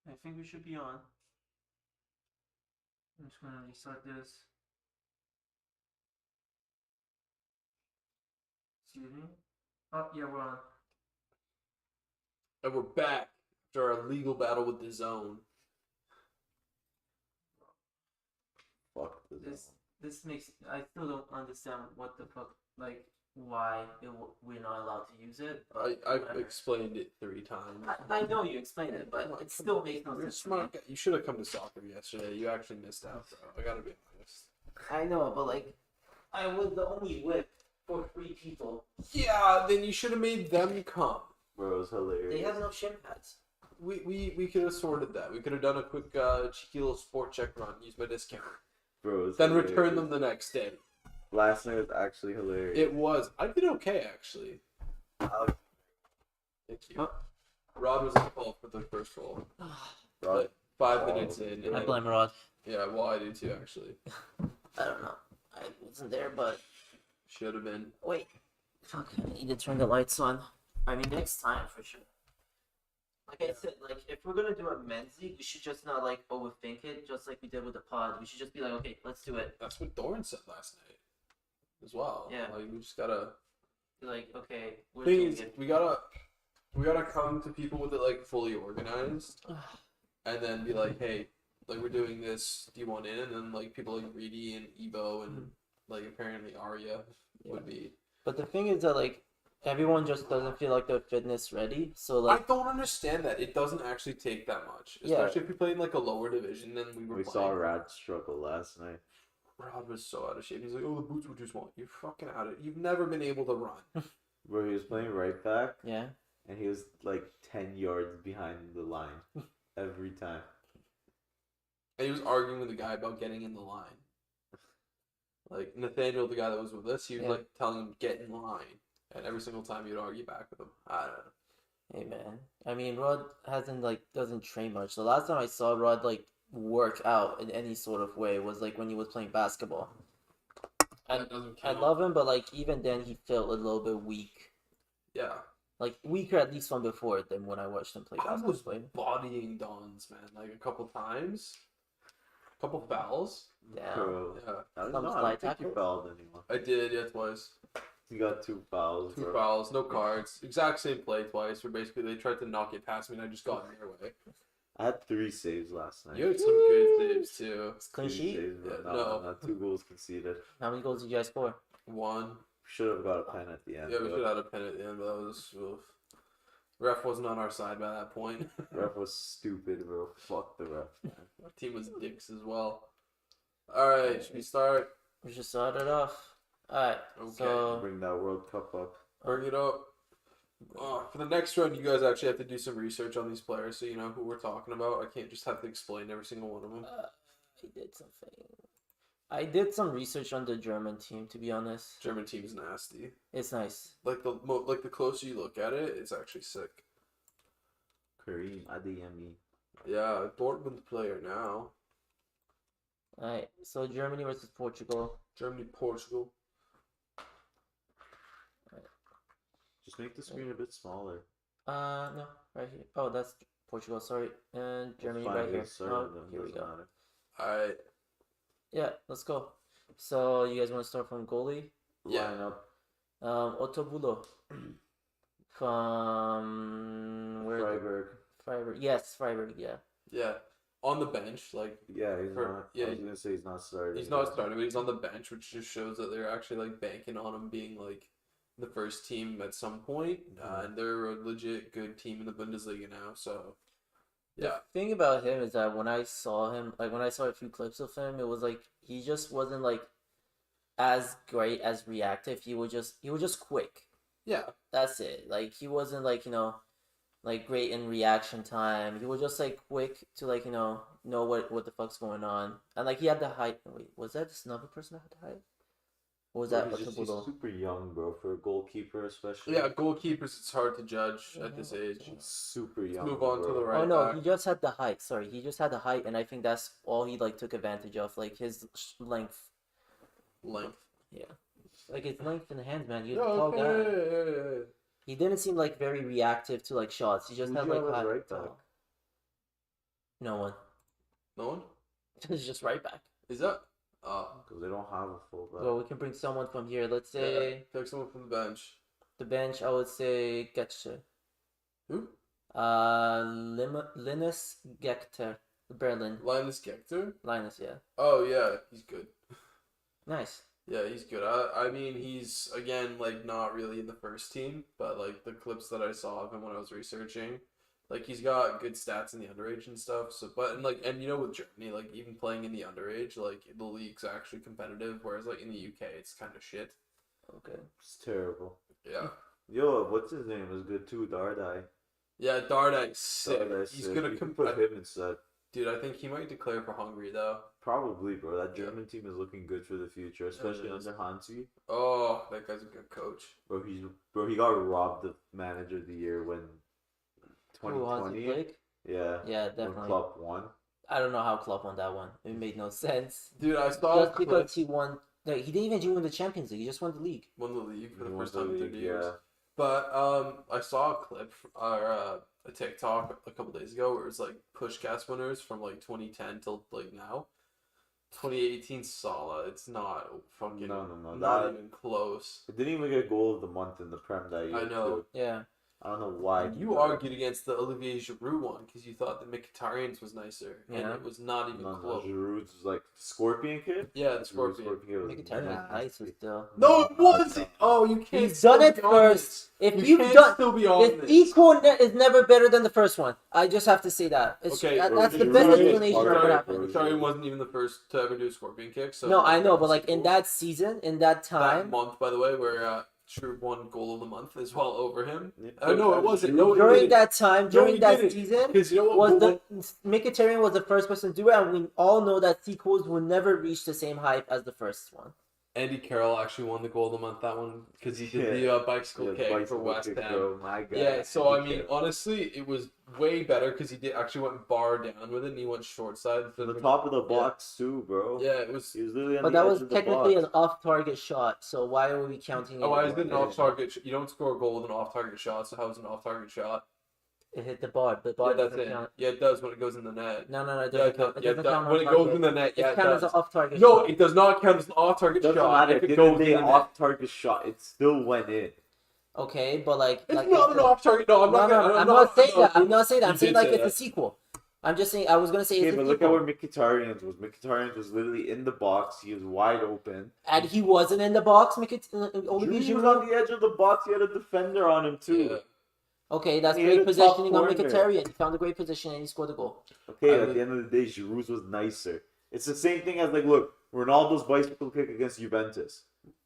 I think we should be on. I'm just gonna restart this. Excuse me. Oh yeah, we're on. And we're back after our legal battle with the zone. Fuck the This zone. this makes I still don't understand what the fuck why we're not allowed to use it. I've explained it 3 times. I know you explained it, but it still makes no You're a sense. smart guy. You should have come to soccer yesterday. You actually missed out, bro. I gotta be honest. I know, but like, I was the only whip for 3 people. Yeah, then you should have made them come. Bro, it was hilarious. They have enough shin pads. We could have sorted that. We could have done a quick cheeky little sport check run. Use my discount. Bro, it was Then hilarious. return them the next day. Last night was actually hilarious. It was. I did okay actually. Thank you. Huh? Rod was at fault for the first roll. Rod, Like 5 minutes in. And I blame Rod. Yeah, well, I do too actually. I don't know. I wasn't there, but Should have been. wait. Fuck, I need to turn the lights on. I mean, next time for sure. Like I said, like if we're gonna do a men's league, we should just not like overthink it, just like we did with the pod. We should just be like, okay, let's do it. That's what Doran said last night, as well. Yeah. Like we just gotta. Be like, okay, we're Thing doing is, it. we gotta come to people with it like fully organized, and then be like, hey, like we're doing this. Do you want in? And then like people like Reedy and Ebo and like apparently Arya would be. But the thing is that like everyone just doesn't feel like they're fitness ready. So I like, don't understand that. It doesn't actually take that much, Yeah. especially if you play in like a lower division than we were. we playing. saw Rad struggle last night. Rod was so out of shape. He's like, oh, the boots were too small. You're fucking out of it. You've never been able to run. Bro, he was playing right back, yeah, and he was like 10 yards behind the line every time. And he was arguing with the guy about getting in the line. Like Nathaniel, the guy that was with us, he was Yeah. like telling him get in line, and every single time he'd argue back with him. I don't know. hey man. I mean, Rod doesn't train much. The last time I saw Rod like work out in any sort of way was like when he was playing basketball. That doesn't I count. love him, but like even then he felt a little bit weak. Yeah, Like weaker at least from before than when I watched him play I basketball. was bodying Dons, man, like a couple times, couple fouls. Damn. Bro, Yeah, I don't Some know. I slide don't think you tackles? fouled anyone. I did. Yeah, twice. You got 2 fouls, 2 bro. fouls, no cards. Exact same play twice. Where basically they tried to knock it past me, and I just got in their way. I had 3 saves last night. You had some good saves too. It's clean 3 sheet. saves, bro. Yeah, No, no. not 2 goals conceded. How many goals did you guys score? 1. Should have got a pen at the end. Yeah, we bro. should have had a pen at the end, but that was oof. Ref wasn't on our side by that point. Ref was stupid, bro. Fuck the ref, man. Our team was dicks as well. All right, should we start? We should start it off. Alright, Okay. so Bring that World Cup up. Bring it up. For the next round, you guys actually have to do some research on these players, so you know who we're talking about. I can't just have to explain every single one of them. I did something. I did some research on the German team, to be honest. German team is nasty. It's nice. Like the closer you look at it, it's actually sick. Kareem Adeyemi. Yeah, Dortmund player now. Alright, so Germany versus Portugal. Germany, Portugal. Just make the screen a bit smaller. No, right here. Oh, that's Portugal, sorry. And Germany Fine, right here. just serve Oh, them, here we doesn't go. matter. All right. Yeah, let's go. So, you guys want to start from goalie? Yeah. Line up. Otobulo. From... where? Freiburg. Freiburg. Yes, Freiburg, yeah. Yeah. On the bench, like Yeah, he's For- not. yeah, I was gonna say he's not starting. he's not starting, but he's on the bench, which just shows that they're actually like banking on him being like the first team at some point, and they're a legit good team in the Bundesliga now. So, yeah, The thing about him is that when I saw him, like when I saw a few clips of him, it was like he just wasn't like as great as reactive. He was just quick. yeah, That's it. Like he wasn't like, like great in reaction time. He was just like quick to like, know what the fuck's going on. And like he had the height. Wait, was that just another person that had the height? Or was that He's Otobulo? super young, bro, for a goalkeeper especially. yeah. Goalkeepers, it's hard to judge at this age. He's super young. Move on bro. to the right. Oh no, back. he just had the height. Sorry, he just had the height, and I think that's all he like took advantage of, like his length. Length. Yeah, like his length in the hands, man. He's Yeah, a tall guy. okay. He didn't seem like very reactive to like shots. He just Who'd had you like have as high. right back? tall. No one. No one? It's just right back. Is that? Because they don't have a fullback. Well, we can bring someone from here. Let's Yeah. say Pick someone from the bench. the bench. I would say Getzer. Who? Linus Gechter, Berlin. Linus Gechter? Linus, yeah. Oh, yeah. He's good. Nice. Yeah, he's good. I mean, he's, again, like, not really in the first team, but, like, the clips that I saw of him when I was researching, like, he's got good stats in the underage and stuff, so, but, and, like, and, you know, with Germany, like, even playing in the underage, like, the league's actually competitive, whereas, like, in the UK, it's kind of shit. Okay. It's terrible. Yeah. Yo, what's his name? Was good too, Dardai. Yeah, Dardai's sick. Dardai's He's sick. gonna You can put him instead. Dude, I think he might declare for Hungary, though. Probably, bro. That German team is looking good for the future, especially is. under Hansi. Oh, that guy's a good coach. He got robbed of Manager of the Year when Who, Hansi 2020. Flick? Yeah. Yeah, When definitely. Klopp won. I don't know how Klopp won that one. It made no sense. Dude, I saw Just because he won. Like, he didn't even win the Champions League. He just won the league. won the league for the He first won time the in 30 league, years. yeah. But I saw a clip or a TikTok a couple days ago where it's like pushcast winners from like 2010 till like now. 2018 Salah, it's not fucking No. not That- even close. It didn't even get goal of the month in the Prem that year. I know. Too. Yeah. I don't know why. And you argued against the Olivier Giroud one because you thought the Mkhitaryan's was nicer, and Yeah. it was not even No, close. Giroud's was like Scorpion Kid. Yeah, the Giroud's Scorpion. Kid was Mkhitaryan's nice nasty. still. No, it wasn't. Oh, you can't. He's done still it be on first. this. If You you've can't done, still be on if this. equal is never better than the first one, I just have to say that. It's, Okay, that's the Giroud best is explanation of hard, what bro. happened. Mkhitaryan wasn't even the first to ever do a Scorpion kick. So No, I know, but like in sequels. that season, in that That time, month, by the way, where Troop won goal of the month as well over him. Yeah, No, it wasn't. No, it during didn't. that time, No, during he that didn't. season, Because you know was what? the Mkhitaryan was the first person to do it, and we all know that sequels will never reach the same hype as the first one. Andy Carroll actually won the goal of the month that one because he did Yeah. the bicycle kick for West Ham. Bro, my God. Yeah, so I Andy mean, Carroll. honestly, it was way better because he did actually went bar down with it and he went short side. From the top of the box too, bro. Yeah, it was. He was literally on But the that edge was of the technically box. an off-target shot, so why are we counting it? Oh, why is it an Yeah. off-target? You don't score a goal with an off-target shot. So how is it an off-target shot? It hit the bar. The Yeah, bar that's doesn't it. count. Yeah, it does when it goes in the net. No, it Yeah, doesn't count. It doesn't count when on it goes target. in the net, yeah, It it counts as does. an off-target No, shot. it does not count as an off-target Doesn't shot matter. if it If goes in the the net. off-target shot, it still went in. Okay, but like... It's like not an off-target. No, I'm not. I'm not saying that. I'm not saying that. You I'm saying did like say it's a that. sequel. I'm just saying, I was going to say Okay, it's but a look at sequel. where Mkhitaryan's was. Mkhitaryan's was literally in the box. He was wide open. And he wasn't in the box, Olivier Giroud was Giroud. on the edge of the box. He had a defender on him too. Yeah. Okay, that's He great hit a top positioning on corner. Mkhitaryan. He found a great position and he scored the goal. Okay, I at would- the end of the day, Giroud's was nicer. It's the same thing as like, look, Ronaldo's bicycle kick against Juventus.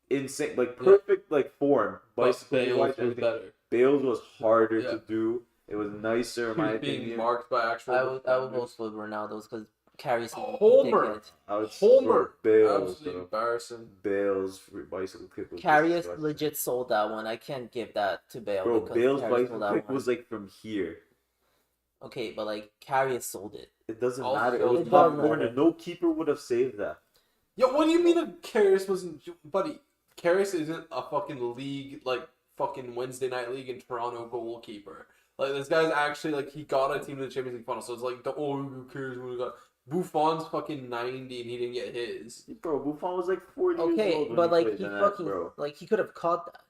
Insane, like perfect, like form. But Bicycle Bale's wise, was everything. better. Bale's was harder Yeah. to do. It was nicer, in He my was being opinion. marked by actual. I would defenders. vote for Ronaldo's because carries Homer. dickhead. I would Homer. Bale's, Absolutely bro. embarrassing. Bale's bicycle kick was Karius disgusting. legit sold that one. I can't give that to Bale. Bro, because Bale's Karius bicycle sold that kick one. was like from here. Okay, but like Karius sold it. It doesn't Also, matter. It was it top doesn't corner. matter. No keeper would have saved that. Yo, what do you mean Karras wasn't, buddy? Karras isn't a fucking league, like fucking Wednesday night league in Toronto goalkeeper. Like this guy's actually like he got a team to the Champions League final, so it's like who cares what he got? Buffon's fucking 90 and he didn't get his. Bro, Buffon was like 40 years Okay, old when but like played he in that, fucking bro. like he could have caught that.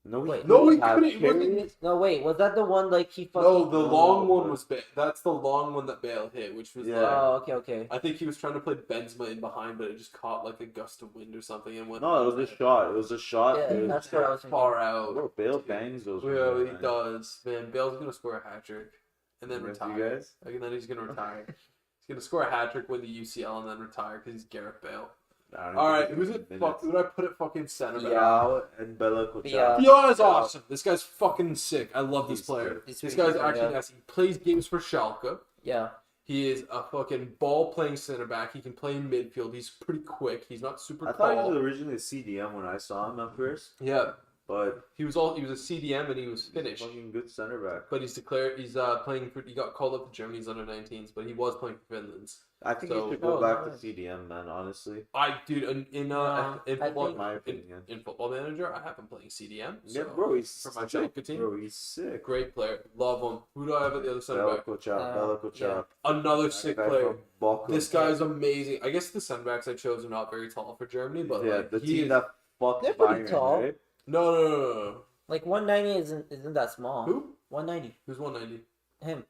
No, Wait. No, he have couldn't. It wasn't- Karius. No, wait, was that the one like he fucking? No, the No, long no, one but- was Bale. That's the long one that Bale hit, which was Yeah. like Oh, okay. I think he was trying to play Benzema in behind, but it just caught like a gust of wind or something and went. No, it was a shot. It was a shot. Yeah, dude. that's what I was thinking. far out. Bro, Bale bangs those. Yeah, ones, he man. does. Man, Bale's gonna score a hat trick and then Against you retire. guys? And then he's gonna retire. He's gonna score a hat trick, win the UCL, and then retire because he's Gareth Bale. I don't All think right, it's who's it? minutes. Fuck, who did I put at fucking center? back? Biao and Bella Biao. Kocha. Fiona's awesome. This guy's fucking sick. I love this He's player. good. He's This pretty guy's good, actually yeah. nice. He plays games for Schalke. Yeah. He is a fucking ball-playing center back. He can play in midfield. He's pretty quick. He's not super I thought he tall. was originally a CDM when I saw him at first. Yeah, but He was a CDM and he was he's a finished. fucking good center back. But he's playing for. He got called up to Germany's under 19s, but he was playing for Finland's. I think So- he should go Oh, back nice. to CDM, man. Honestly, Dude, in No, I football, think- my in, opinion. in Football Manager, I have him playing CDM. So Yeah, bro, he's for my sick. Schalke team. Bro, he's sick. Great player, love him. Who do I have at the other center back? Bella Kochap. Another That sick guy player. from Bochum. This guy's amazing. I guess the center backs I chose are not very tall for Germany, but yeah, like, the he team is... that fucked They're pretty Bayern, tall. right? No. Like 190 isn't that small. Who? 190. Who's 190? Him.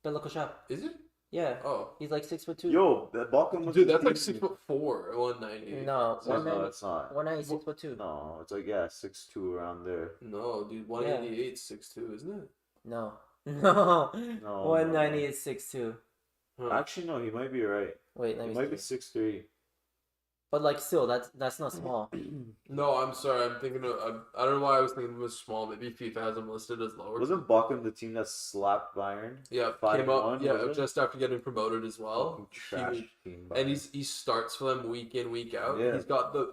Belokoshap. Is it? Yeah. Oh, He's like 6'2". Yo, that Bochum was dude, the that's like team- 6'4" at 190. No, No, 190. it's not. 190, 6'2". No, it's like yeah, 6'2" around there. No, dude, 188 is 6'2", isn't it? No. No. No, 190 no. is 6'2". Huh. Actually, no, he might be right. Wait, let He me might be see. 6'3". But like still, that's not small. No, I'm sorry. I'm thinking of. I don't know why I was thinking it was small. Maybe FIFA has him listed as lower. Wasn't Bochum the team that slapped Bayern? Yeah, 5-1, came up. Yeah, was it? just after getting promoted as well. Fucking trash team. And Bayern. he starts for them week in, week out. Yeah.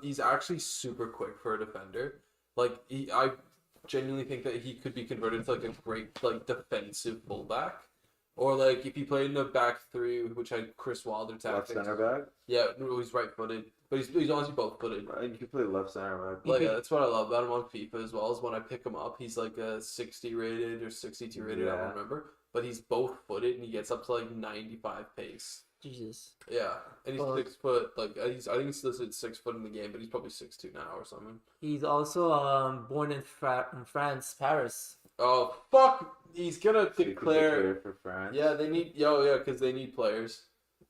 He's actually super quick for a defender. Like I genuinely think that he could be converted to like a great like defensive fullback. Or like if he played in a back three, which had Chris Wilder left tactics. center back. Yeah, no, he's right footed. But he's honestly both footed. Right, you can play left center back. Like that's what I love about him on FIFA as well. Is when I pick him up, he's like a 60 rated or 62 rated. I Yeah. don't remember, but he's both footed and he gets up to like 95 pace. Jesus. Yeah, and he's Fuck. 6 foot. Like I think he's listed 6 foot in the game, but he's probably 6'2" now or something. He's also born in France, Paris. Oh fuck! He's gonna So he could declare. for France. Yeah, they need because they need players.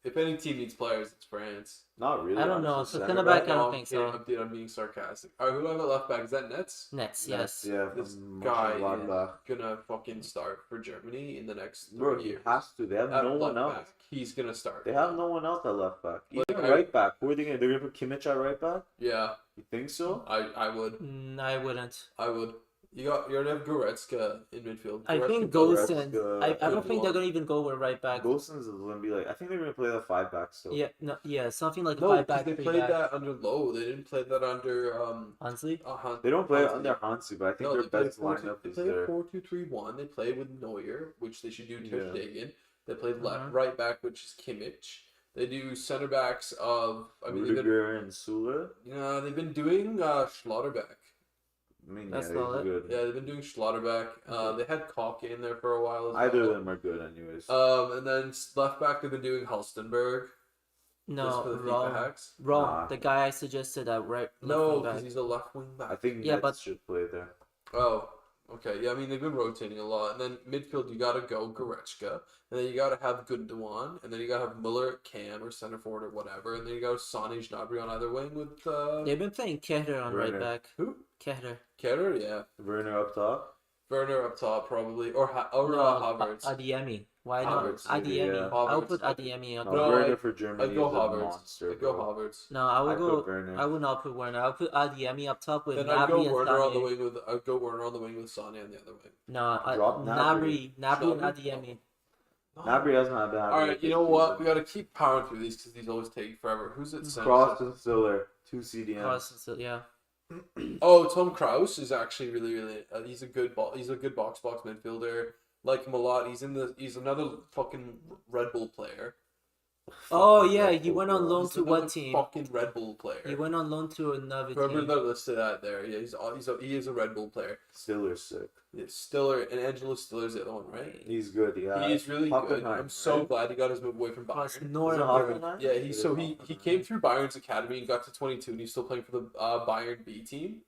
If any team needs players, it's France. Not really. I don't know, honestly. so Center center back, I back? don't think so. I'm being sarcastic. All right, who do I have at left back? Is that Nets? Nets, Nets, yes. Yeah, This from guy Mönchengladbach. Gonna fucking start for Germany in the next 3 Bro, he years. has to. They have At no one left else. back, he's gonna start. They have no one else at left back. Like, Even I- right back. Who are they gonna? They're gonna put Kimmich at right back. Yeah, You think so? I would. I wouldn't. I would. You already have Goretzka in midfield. I Goretzka think goes- Golson. Goretzka, I don't good think they're one. gonna even go with right back. Golson's is gonna be like. I think they're gonna play the 5 back still. Yeah, no, yeah, something like a No, five 'cause back, they three played back. that under Low. They didn't play that under Honestly, They don't play it Hansi. under Hansi, but I think No, their they played best lineup They is played there. 4-2-3-1. They played with Neuer, which they should do Ter Yeah. Stegen. They played Uh-huh. right back, which is Kimmich. They do center backs of. I mean, Rudiger and Sula. they've been doing Schlotterbeck. I mean, That's yeah, solid. he's good. Yeah, they've been doing Schlotterbeck. They had Koke in there for a while as Either well. of them are good, anyways. And then left back, they've been doing Halstenberg. Just for no, the FIFA wrong. hacks. Wrong. Nah. The guy I suggested at right. No, left because back. he's a left wing I back. think Yeah, Nets but- should play there. Oh, okay. Yeah, I mean, they've been rotating a lot. And then midfield, you got to go Goretzka. And then you got to have Gundogan. And then you got to have Muller at Cam or center forward or whatever. And then you got Sane Gnabry on either wing with They've been playing Kehrer on Werner. right back. who? Kehrer. Kerr, yeah. Werner up top. Werner up top, probably. Or No, Havertz. Adeyemi. Why Havertz, not maybe, Adeyemi? yeah. I'll Havertz. put Adeyemi on No, No, Werner I- for Germany I'd go is a Havertz. monster, I'd go bro. Havertz. No, I would I'd go. put Werner. I would not put Werner. I'll put Adeyemi up top with Then I'd go Gnabry and Werner on the Sané. wing with. I'd go Werner on the wing with Sane on the other wing. No, Drop Gnabry and Gnabry. Adeyemi. Nabry doesn't have that. All right, you know what? We got to keep powering through these because these always take forever. Who's at center? Cross and Stiller, 2 CDMs. Cross, yeah. Oh, Tom Kraus is actually really. He's a good He's a good box midfielder. Like him a lot. He's another fucking Red Bull player. Oh Fucking yeah, Red he Bull, went on bro. loan He's to another what team? Fucking Red Bull player. He went on loan to another Whoever team. that listed that there, yeah, he is a Red Bull player. Stiller's sick. Yeah, Stiller and Angelo Stiller's the other one, right? He's good, yeah. He is really good. Hoffenheim, I'm so right? glad he got his move away from Plus Bayern. Nord Is it Hoffenheim. Hoffenheim? Yeah, It is he Hoffenheim. came through Bayern's academy and got to 22, and he's still playing for the Bayern B team.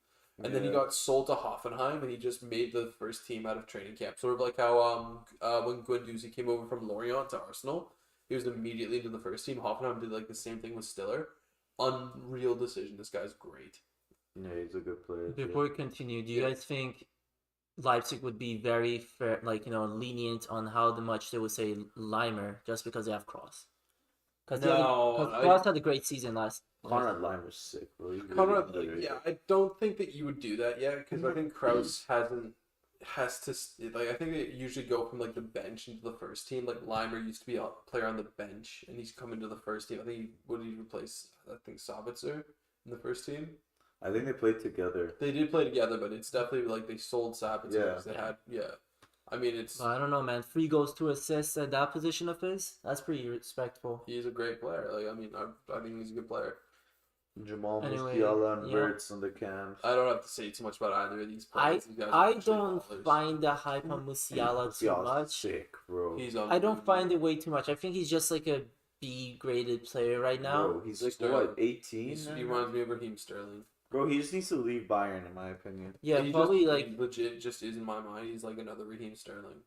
And then he Yeah. got sold to Hoffenheim, and he just made the first team out of training camp. Sort of like how when Guendouzi came over from Lorient to Arsenal, he was immediately into the first team. Hoffenheim did like the same thing with Stiller. Unreal decision. This guy's great. Yeah, he's a good player. too. Before we continue, do you Yeah. guys think Leipzig would be very fair, lenient on how much they would say Limer just because they have Cross? Because No, Cross had a great season last. Conrad Limer's sick, bro. He's really Conrad, underrated. yeah, I don't think that you would do that yet because I think Kraus has to I think they usually go from like the bench into the first team. Like Limer used to be a player on the bench and he's come into the first team. I think he replace Sabitzer in the first team. I think they played together. They did play together, but it's definitely like they sold Sabitzer because they had I mean, it's But I don't know, man. 3 goals, 2 assists at that position of his. That's pretty respectful. he's a great player. Like I mean, I think he's a good player. Jamal Anyway, Musiala and yeah. Wirtz on the cams. I don't have to say too much about either of these players. These guys are I actually don't ballers. find the hype on Musiala too Musiala's much. sick, bro. He's I don't find it way too much. I think he's just like a B graded player right now. Bro, he's like Sterling. what, 18? He reminds me of Raheem Sterling. Bro, he just needs to leave Bayern, in my opinion. Yeah, he probably just, like he legit just is in my mind. He's like another Raheem Sterling.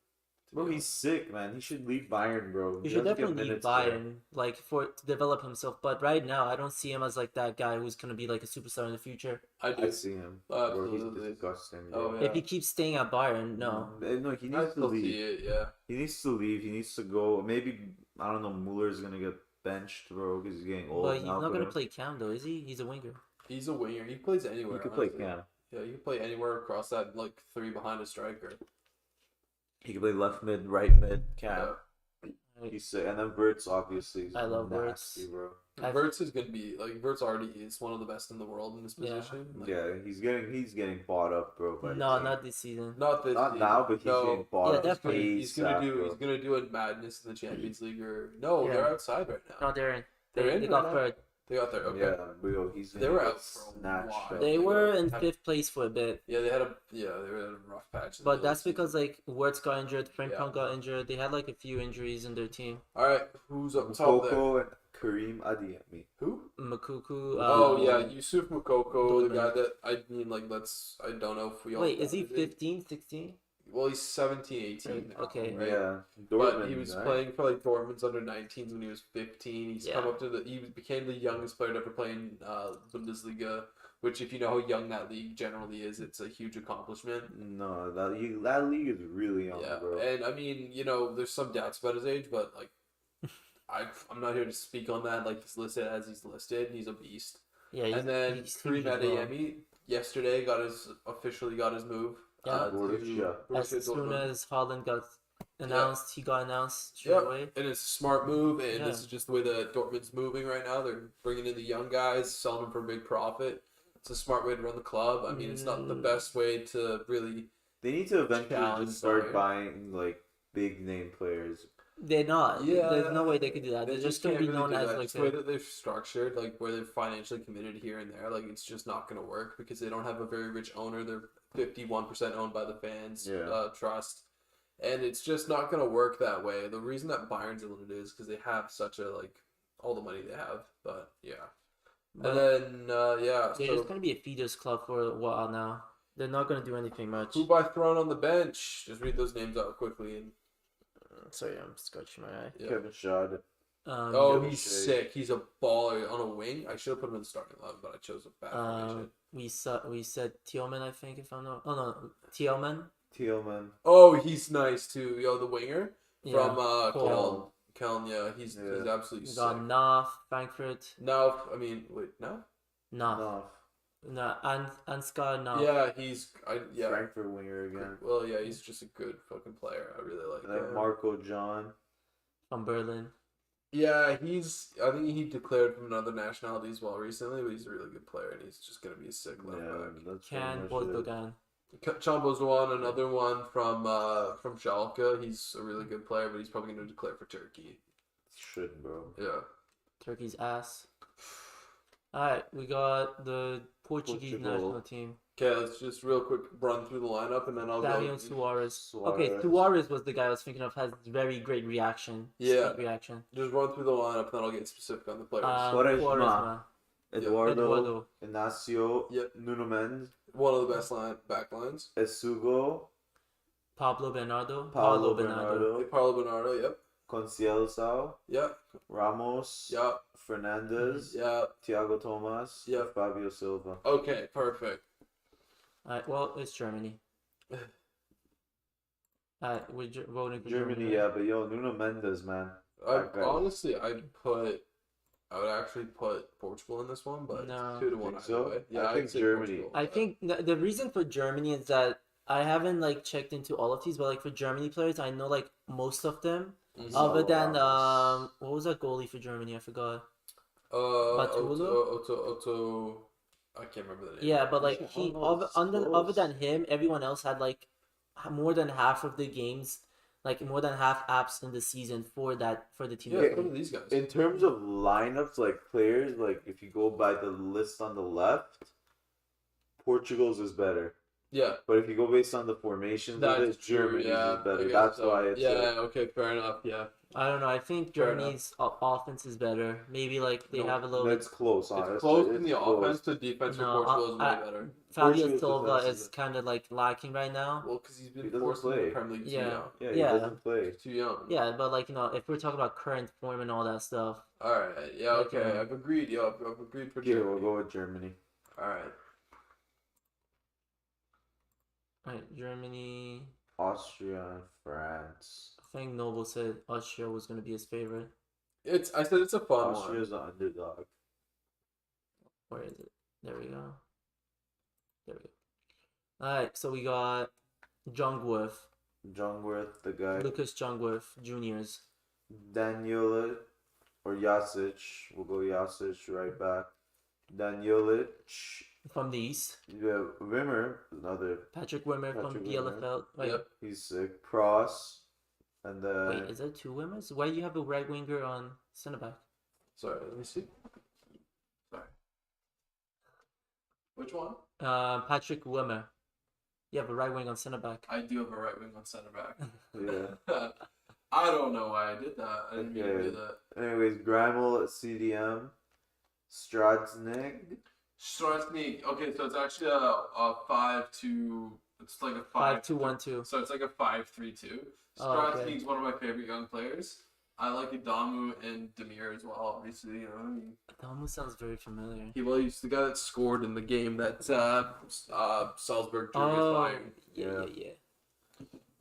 Bro, he's sick, man. He should leave Bayern, bro. he He should doesn't get definitely leave minutes Bayern, like to develop himself. But right now, I don't see him as like that guy who's gonna be like a superstar in the future. I there. I do. see him. Bro, Absolutely. he's disgusting, Oh, bro. yeah. If he keeps staying at Bayern, no. No, he I needs to still leave. see it. Yeah. He needs to leave. He needs to go. Maybe, I don't know, Muller's gonna get benched, bro, because he's getting old But he's now. not for gonna him. play Cam though, is he? He's a winger. He's a winger. He plays anywhere. He could play honestly. Cam. Yeah, you can play anywhere across that like 3 behind a striker. He could play left mid, right mid, Cam. Yeah. He's sick. And then Wirtz, obviously. Is I love nasty, Wirtz. bro. Wirtz is gonna be like Wirtz already is one of the best in the world in this Yeah. position. Like, Yeah, he's getting bought up, bro. By the No, team. not this season. Not this. Not season. now, but he's No. getting bought Yeah, up. definitely. He's gonna do. ASAP, He's bro. gonna do a madness in the Champions League or no? Yeah. They're outside right now. No, they're in. They're in They right got now? third. They got there. Okay. Yeah, bro, he's They gonna were get out for a snatched while. up. They were in Had- 5th place for a bit. Yeah, they had a rough patch. in the But middle that's of the because season. like Wirtz got injured, Frimpong Yeah. got injured. They had like a few injuries in their team. All right, who's up top there? Coco and Kareem Adeyemi. Who? Makuku. Oh yeah, Yusuf Mukoko, the Dortmund. guy that I mean, like I don't know if we all. Wait, is he know. 15, 16? Well, he's 17, 18 now, Okay. right? Yeah, But Dortmund. he was right? playing for like Dortmund's under 19s when he was 15. He's come Yeah. up to he became the youngest player to ever play in Bundesliga. Which, if you know how young that league generally is, it's a huge accomplishment. No, that league is really young, Yeah, bro. and I mean, there's some doubts about his age, but like, I'm not here to speak on that. Like he's listed as he's listed. He's a beast. Yeah, And then he's Kareem huge as well. Adeyemi yesterday officially got his move. Yeah. To Borussia. As Borussia soon Dortmund. as Haaland got announced, he got announced straight Yep. away. And it's a smart move, and Yeah. this is just the way that Dortmund's moving right now. They're bringing in the young guys, selling them for a big profit. It's a smart way to run the club. I mean, it's not the best way to really. They need to eventually Challenge just start Bayern. buying like big name players. They're not. Yeah, There's no way they could do that. They They're just gonna can't be really known do as that. like Just the way that they're structured, like where they're financially committed here and there. Like it's just not going to work because they don't have a very rich owner. They're 51% owned by the fans. Yeah. Trust, and it's just not going to work that way. The reason that Bayern's in it is because they have such a all the money they have. But yeah, But and then yeah, they're so just gonna be a feeders club for a while now. They're not gonna do anything much. who by thrown on the bench? Just read those names out quickly and. Sorry, I'm scratching my eye. Yeah. Kevin Schad. Oh, Kevin he's Shea. sick. He's a baller on a wing. I should have put him in the starting 11, but I chose a bad formation. We said Thielman, I think, if I'm not. Oh no, Thielman. Thielman. Oh, he's nice too. Yo, the winger Yeah. from Cologne. Keln. Yeah, he's absolutely We sick. got Naf, Frankfurt. Now, I mean, wait, no? Naf. No, Ansgar Naf. Yeah, yeah. Frankfurt winger again. Well, yeah, he's just a good fucking player. I really like And then him. Marco John. From Berlin. Yeah, I think he declared from another nationality as well recently, but he's a really good player, and he's just gonna be a sick left Yeah, back. that's Can pretty much it. Bozdogan. Chambo's one, another one from Schalke. He's a really good player, but he's probably going to declare for Turkey. Should, bro. Yeah. Turkey's ass. Alright, we got the Portuguese Portugal. national team. Okay, let's just real quick run through the lineup, and then I'll Dario go. Suarez. Suarez. Okay, Suarez was the guy I was thinking of. Has very great reaction. Yeah. Speed reaction. Just run through the lineup, and then I'll get specific on the players. Quaresma. Quaresma. Eduardo. Eduardo. Inacio. Yep. Nuno Mendes. One of the best back lines. Esugo. Pablo Bernardo. Paulo Hey, Bernardo. Paulo Bernardo. Yep. Concielzao. Yep. Ramos. Yep. Fernandez. Yep. Thiago Thomas. Yep. Fabio Silva. Okay. Perfect. Alright, well, it's Germany. Alright, we're voting for Germany. Germany, yeah, but yo, Nuno Mendes, man. Okay. Honestly, I would actually put Portugal in this one, but No. 2-1 Think either so? way. I think I'd say Germany. Portugal, I but- think the reason for Germany is that I haven't checked into all of these, but for Germany players, I know most of them. Mhm. Other than Ramos. what was that goalie for Germany? I forgot. Otto, Batulo? Otto, I can't remember the name. Yeah, but like Yeah, he almost other close. than him, everyone else had like more than half of the games, like more than half apps in the season for the team. Yeah, that some played. of these guys. In terms of lineups, like players, like if you go by the list on the left, Portugal's is better. Yeah, But if you go based on the formations of that's it, true. Germany's Yeah, is better. I guess That's so. why it's Yeah, okay, fair enough. Yeah, I don't know. I think Fair enough. Germany's offense is better. Maybe like they No, have a little it's bit. close. it's Honestly, close in it's the close. offense. The defense for No, Portugal is way better. Fabio Portugal's Silva defense is kind of like lacking right now. Well, because he's He been doesn't forced into the play. Premier League too Yeah. young. Yeah, Yeah. he doesn't play. He's too young. Yeah, but like if we're talking about current form and all that stuff, All right. Yeah. Like, Okay. I've agreed. Yeah, I've agreed for Here, Germany. we'll go with Germany. All right. right? Germany. Austria and France. I think Noble said Austria was going to be his favorite. I said it's a fun Austria's the underdog. Where is it? There we go. There we go. All right, so we got Jungwirth, Jungwirth, the guy. Lucas Jungwirth Juniors. Danielic or Jasic. We'll go Jasic right back. Danielic. From the East. Yeah, Wimmer, another. Patrick Wimmer from Patrick Wimmer. Bielefeld. Wait, Yep. He's sick. Cross. And wait, is there two Wimmers? Why do you have a right winger on center back? Sorry. Let me see. Sorry. Which one? Patrick Wimmer. You have a right wing on center back. I do have a right wing on center back. yeah. I don't know why I did that. I didn't mean to do that. Anyways, Grimel at CDM. Stratznig. Stratsnik. Okay, so it's actually a 5-2. It's like a 5-2-1-2. So it's like a 5-3-2. Oh, okay. Stratsnik's one of my favorite young players. I like Adamu and Demir as well. Obviously, you know. That almost sounds very familiar. He's the guy that scored in the game that Salzburg drew against Oh, Bayern. yeah.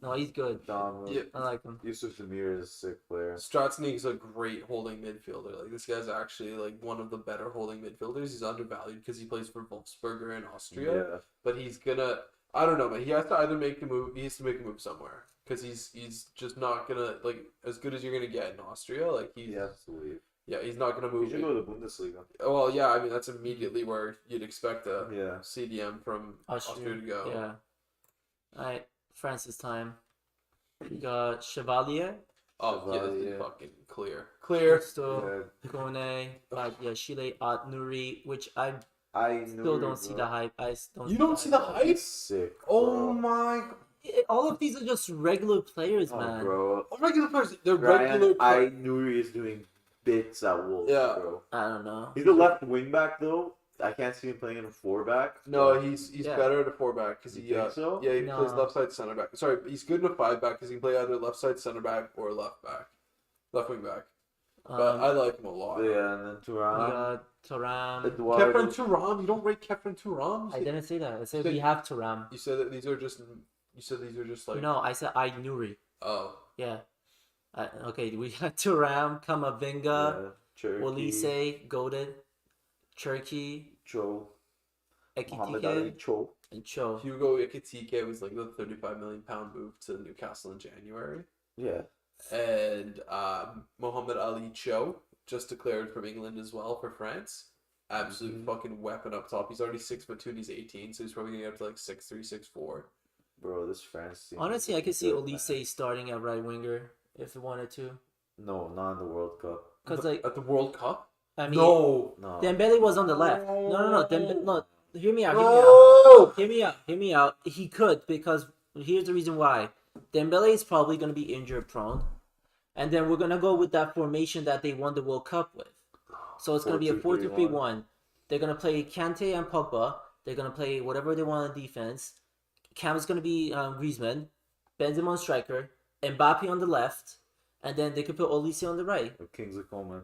No, he's good. Dom. Yeah. I like him. Yusuf Demir is a sick player. Stratsnik's a great holding midfielder. Like this guy's actually like one of the better holding midfielders. He's undervalued because he plays for Wolfsburger in Austria. Yeah. But he's gonna. I don't know, but he has to either make a move. He has to make a move somewhere because he's just not gonna like as good as you're gonna get in Austria. Like He has to leave. yeah, he's not gonna He move. should go to the Bundesliga. Well, yeah, I mean that's immediately where you'd expect a Yeah. CDM from Austria to go. Yeah. Alright, France's time. We got Chevalier, Oh yeah, Chevalier. this is fucking clear. Cristo, Kone, Shile at Nuri, which I I still don't see the hype. You don't see the hype? He's sick. Oh bro. my! All of these are just regular players, Oh, man. bro. Oh, regular players. They're Ryan, regular. I Nuri is doing bits at Wolves, Yeah. bro. I don't know. He's a left wing back though. I can't see him playing in a 4-back. No, he's Yeah. better at a 4-back because You he think so? yeah he No. plays left side center back. Sorry, he's good in a 5-back because he can play either left side center back or left wing back. But I like him a lot. Yeah, and then we Thuram. got Turam. Kefren Eduardo. Turam, you don't rate Kefren Turam? I didn't say that. I said So- we have Turam. You said that these are just. You said these are just like. No, I said I Nuri. Oh. Yeah. Okay, we got Turam, Kamavinga, Yeah, Cherokee. Olise, Goaded, Cherokee, Cho. Mohamed Ali Ekitike, Cho. and Cho. Hugo Ekitike was like the £35 million move to Newcastle in January. Yeah. And Mohamed Ali Cho just declared from England as well for France. Absolute fucking weapon up top. He's already 6'2" and he's 18, so he's probably gonna get up to like 6'3", 6'4". Bro, this France team. Honestly, is I could see good, Olise man. starting at right winger if he wanted to. No, not in the World Cup. Cause like At the World Cup? I mean, No. No. Dembele was on the left. No. No. Hear me out. No. Hear me out. He could because here's the reason why. Dembele is probably gonna be injury prone, and then we're gonna go with that formation that they won the World Cup with. So it's gonna be a 4-2-3-1. They're gonna play Kante and Pogba. They're gonna play whatever they want on defense. Cam's gonna be Griezmann, Benzema on striker, Mbappe on the left, and then they could put Olise on the right. Kingsley Coleman.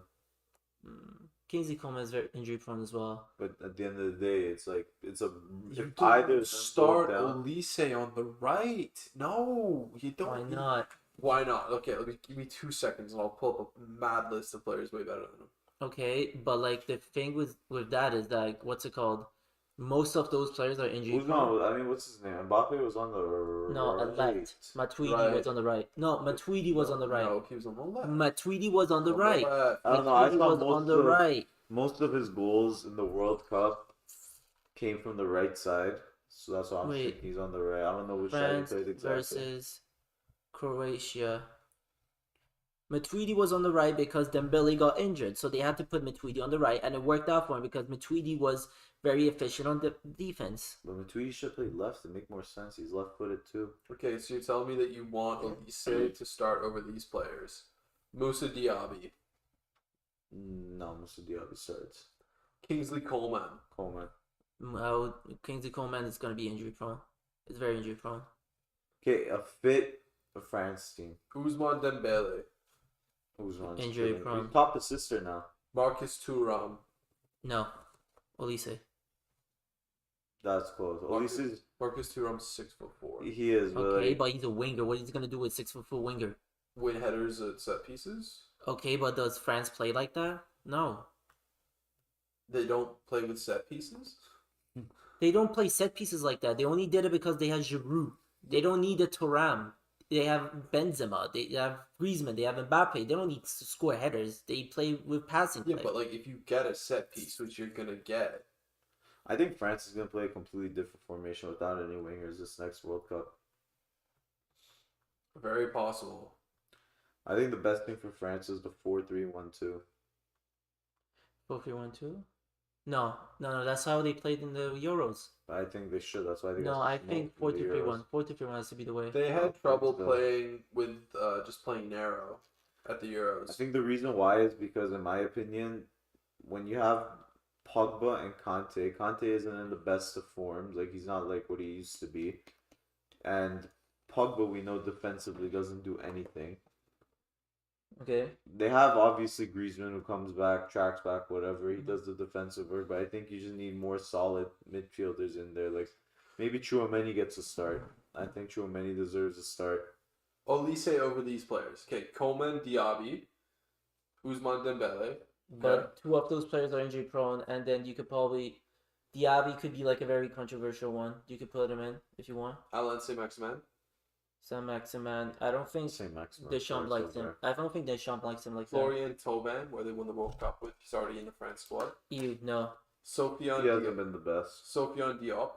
Kingsley Coleman is very injury prone as well. But at the end of the day, it's like it's a You if either of don't them start go down, Olise on the right. No, you don't. Why not? Why not? Okay, give me 2 seconds and I'll pull up a mad list of players way better than him. Okay, but like the thing with that is that what's it called? Most of those players are injury who's prone. on? I mean, what's his name? Mbappe was on the No, right. left. Matuidi Right. was on the right. No, Matuidi was on the right. No, he was on the left. Matuidi was on the right. left. I don't know. I Matuidi saw was on the right. most of his goals in the World Cup came from the right side, so that's why I'm Wait. thinking he's on the right. I don't know which side he France played exactly. versus Croatia. Matuidi was on the right because Dembele got injured, so they had to put Matuidi on the right, and it worked out for him because Matuidi was very efficient on the defense. But Matuidi should play left to make more sense. He's left-footed too. Okay, so you're telling me that you want Elise to start over these players. Musa Diaby, No, Musa Diaby starts. Kingsley Coleman, Coleman. Kingsley Coleman is going to be injury prone. It's very injury prone. Okay, a fit France team. Ousmane Dembele, Who's on Injury prone. He's top sister now. Marcus Thuram. No. Olise. That's close. Elise's Marcus Thuram's 6'4". he is, but Okay, like, but he's a winger. What is he going to do with 6'4" winger? Win headers at set pieces. Okay, but does France play like that? No. They don't play with set pieces. They don't play set pieces like that. They only did it because they had Giroud. They don't need a Thuram. They have Benzema. They have Griezmann. They have Mbappe. They don't need to score headers. They play with passing Yeah, play. but like if you get a set piece, which you're gonna get, I think France is gonna play a completely different formation without any wingers this next World Cup. very possible. I think the best thing for France is the 4-3-1-2. 4-3-1-2? No. That's how they played in the Euros. I think they should. That's why I think. No, I think 4-2-3-1. 4-2-3-1. 4-2-3-1 has to be the way. They had think trouble so. playing with just playing narrow at the Euros. I think the reason why is because, in my opinion, when you have Pogba and Conte isn't in the best of forms. Like, he's not like what he used to be. And Pogba, we know defensively doesn't do anything. Okay. They have obviously Griezmann who comes back, tracks back, whatever. He does the defensive work, but I think you just need more solid midfielders in there. Like, maybe Tchouaméni gets a start. I think Tchouaméni deserves a start. Olise over these players. Okay, Coleman, Diaby, Ousmane Dembele. But two of those players are injury prone, and then you could probably... Diaby could be like a very controversial one. You could put him in if you want. Alain Saint-Maximin. Saint-Maximin. I don't think Saint-Maximin Deschamps starts likes him. over. I don't think Deschamps likes him like Florian Thauvin, where they won the World Cup with. He's already in the France squad. that. Ew, no. Sofiane He hasn't Diop. been the best. Sofiane Diop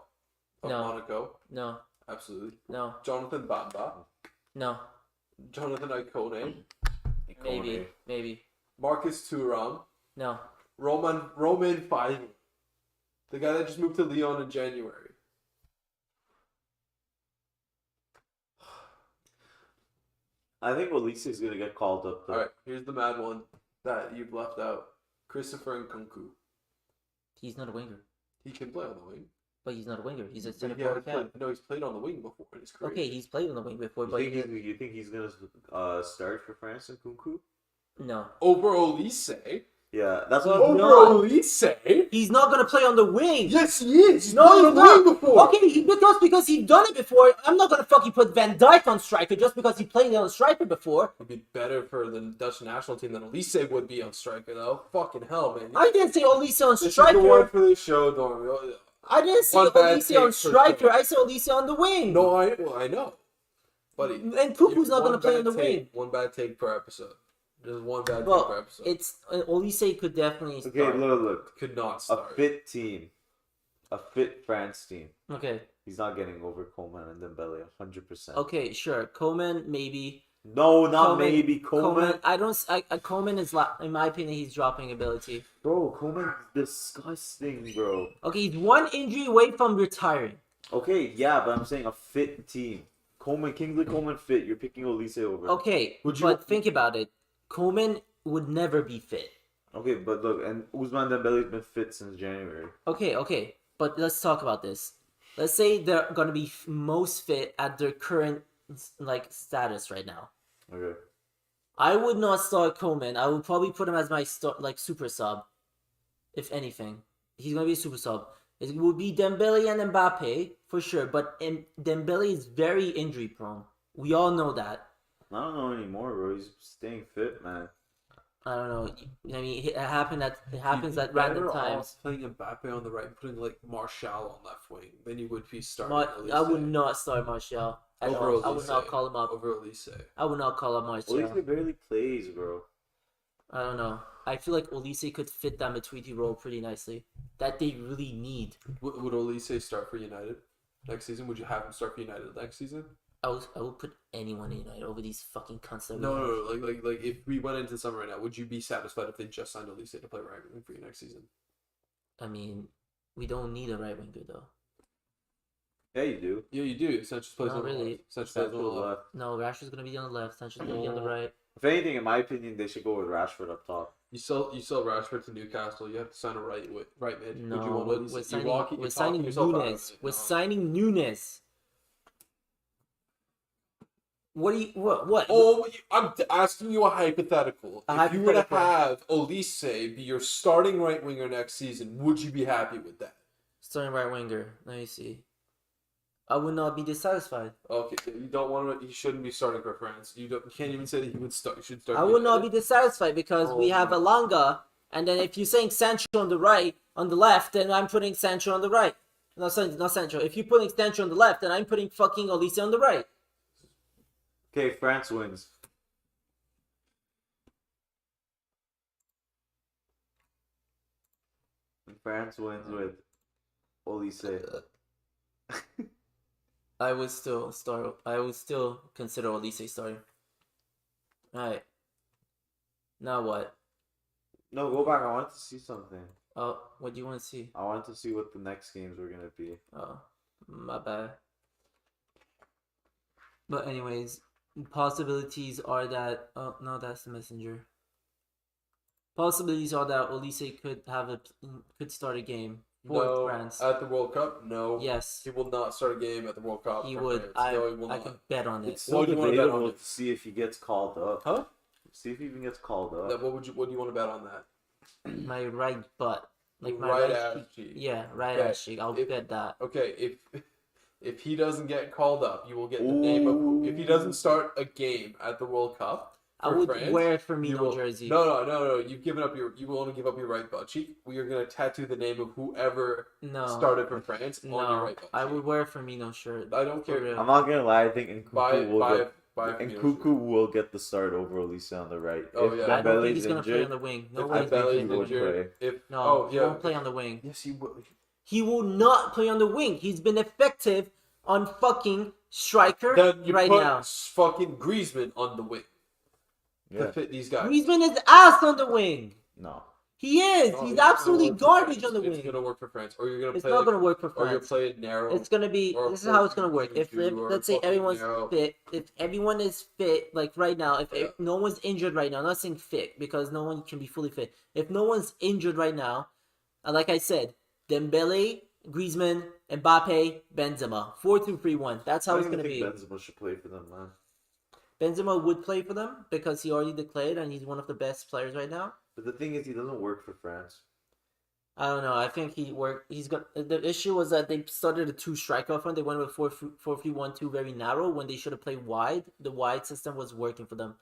of No. Monaco. No. Absolutely. No. Jonathan Bamba. No. Jonathan Ikone. Maybe. Marcus Thuram. No. Roman Faivu. The guy that just moved to Lyon in January. I think Olise is gonna get called up though. Alright, here's the mad one that you've left out. Christopher Nkunku. He's not a winger. He can play on the wing. But he's not a winger. He's a But center he forward. he's played on the wing before in his career. Okay, he's played on the wing before, but You think he's gonna start for France and Kunku? no. Over Olise? Yeah, that's what. Over No. Olise? He's not gonna play on the wing. Yes, he is. He's No, played on he's the not. wing before. Okay, because he's done it before. I'm not gonna fucking put Van Dijk on striker just because he played on striker before. It'd be better for the Dutch national team than Olise would be on striker, though. Fucking hell, man. I didn't say Olise on This is the one striker. for the show, Dormy. I didn't say One bad Olise on take for striker. sure. I said Olise on the wing. No, I know. Buddy. And Kuku's not gonna play on the wing. One bad take per episode. Just one bad take per Well, episode. it's Olise could definitely Okay, start. look. Could not A start. fit team, a fit France team. Okay, He's not getting over Coleman and Dembele 100%. okay, sure. Coleman maybe. No, not Coleman- maybe. Coleman. I don't. Coleman is in my opinion, he's dropping ability. Bro, Coleman's disgusting, bro. Okay, he's one injury away from retiring. Okay, yeah, but I'm saying a fit team. Kingsley Coleman fit. You're picking Olise over. Okay, but think about it. Coleman would never be fit. Okay, but look, and Ousmane Dembele's been fit since January. Okay, but let's talk about this. Let's say they're gonna be most fit at their current status right now. Okay. I would not start Coleman. I would probably put him as my super sub, if anything. He's gonna be a super sub. It would be Dembele and Mbappe for sure, but Dembele is very injury prone. We all know that. I don't know anymore, bro. He's staying fit, man. I don't know. I mean, it happens at You're random better times. off playing Mbappe on the right and putting like Martial on left wing than you would be starting. I would not start Martial at Over all. I would not Olise. call him up. over Olise. I would not call up Martial. Olise barely plays, bro. I don't know. I feel like Olise could fit that Matuidi role pretty nicely. That they really need. Would Olise start for United next season? Would you have him start for United next season? I would put anyone in United over these fucking cunts that we No, have. no, no. Like if we went into summer right now, would you be satisfied if they just signed Olise to play right wing for you next season? I mean, we don't need a right winger though. Yeah, you do. Yeah, you do. Sanchez plays Not on the really. left. Sanchez plays on the Central left. left. No, Rashford's gonna be on the left. Sancho's gonna be on the right. If anything, in my opinion, they should go with Rashford up top. You sell Rashford to Newcastle. You have to sign a right mid. No, Would you want Olise? we're You're signing. walking- We're you're talking signing yourself out of Nunes. it. We're No. signing Nunes. What do you what? Oh, I'm asking you a hypothetical. A If you were to hypothetical. have Olise be your starting right winger next season, would you be happy with that? Starting right winger. Let me see. I would not be dissatisfied. Okay, you don't want to. You shouldn't be starting for France. You can't even say that he would start. You should start. I would not be dissatisfied because we have Oh. Elanga, and then if you're saying Sancho on the right, on the left, then I'm putting Sancho on the right. Not Sancho. If you're putting Sancho on the left, then I'm putting fucking Olise on the right. Okay, France wins. And France wins with Olise. I would still start. I would still consider Olise starting. Alright. Now what? No, go back. I want to see something. Oh, what do you want to see? I want to see what the next games were gonna be. Oh, my bad. But anyways, possibilities are that. Oh no, that's the messenger. Possibilities are that Olise could start a game for No, France. at the World Cup, no. Yes, He will not start a game at the World Cup. he for would. France. No, he will I not. can bet on it. It's still What do you wanna bet on debatable it? to see if he gets called up. Huh? See if he even gets called up. What do you want to bet on that? My right butt, like my Right right ass cheek. cheek. Yeah, right Okay, ass cheek. I'll if- bet that. Okay, if he doesn't get called up, you will get the name of if he doesn't start a game at the World Cup. I for would France, wear a you Firmino will- jersey. No. You've given up you will only give up your right butt cheek. We are gonna tattoo the name of whoever No, started for France on your no. right butt I cheek. would wear a Firmino shirt. I don't For care. real. I'm not gonna lie. I think Nkunku will get the start over Olise on the right. Oh, If yeah. I don't think Dembele's he's gonna play injured, on the wing. No If way. I he's gonna think play he on the would wing. play. If No, he won't play on the wing. Yes, he will. He will not play on the wing. He's been effective on fucking striker Then you right put now. fucking Griezmann on the wing to Yeah. fit these guys. Griezmann is ass on the wing. No. He is. No, He's it's gonna absolutely work for garbage France. on the It's wing. gonna work for France, or you're gonna It's play. not gonna work for Or you're France. playing narrow. It's gonna be. or This is how it's gonna work. 4-2-2-2, or Let's say fucking everyone's narrow. fit. If everyone is fit, like right now, if Yeah. no one's injured right now, I'm not saying fit because no one can be fully fit. If no one's injured right now, like I said, Dembele, Griezmann, Mbappe, Benzema, 4-2-3-1. That's how I it's don't gonna even be. think Benzema should play for them, man. Benzema would play for them because he already declared and he's one of the best players right now. But the thing is, he doesn't work for France. I don't know. I think he's got the issue was that they started a two striker front. They went with 4-3-1-2 very narrow when they should have played wide. The wide system was working for them.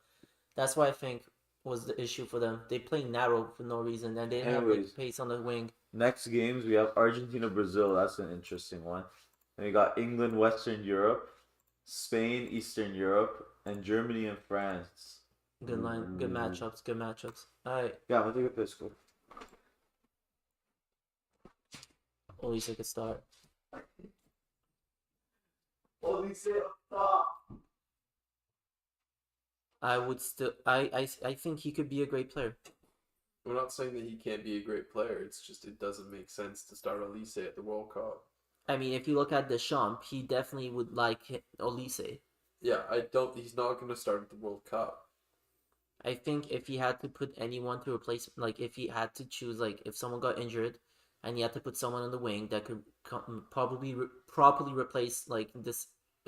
That's why I think was the issue for them. They play narrow for no reason and they didn't have Anyways. like, pace on the wing. Next games we have Argentina, Brazil. That's an interesting one. And we got England, Western Europe, Spain, Eastern Europe, and Germany and France. Good line, good matchups, good matchups. All right, Yeah, I'm gonna take a piss. Go. Olise could start. I would still. I think he could be a great player. We're not saying that he can't be a great player. It's just it doesn't make sense to start Olise at the World Cup. I mean, if you look at Deschamps, he definitely would like Olise. Yeah, I don't. He's not going to start at the World Cup. I think if he had to put anyone to replace, like if he had to choose, like if someone got injured, and he had to put someone on the wing that could properly replace like this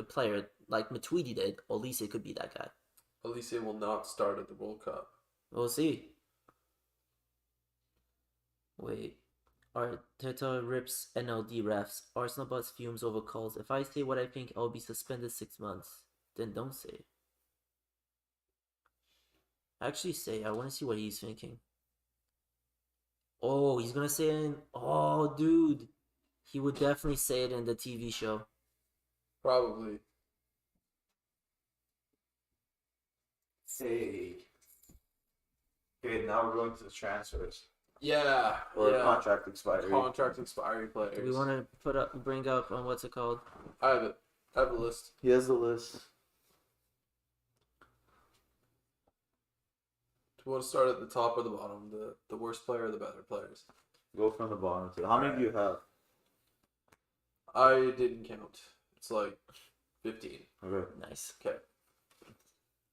player, like Matuidi did, Olise could be that guy. Olise will not start at the World Cup. We'll see. Wait. Arteta rips NLD refs. Arsenal bus fumes over calls. If I say what I think, I'll be suspended 6 months. Then don't say. Actually say. I want to see what he's thinking. Oh, he's gonna say it in... Oh, dude. He would definitely say it in the TV show. Probably. Hey. Okay, now we're going to the transfers Yeah. or yeah. contract expiry. Contract expiry players. Do we want to bring up on what's it called? I have it. I have a list. He has the list. Do you want to start at the top or the bottom? The worst player or the better players? Go from the bottom to. How many do you have? I didn't count. It's like 15. Okay. Nice. Okay.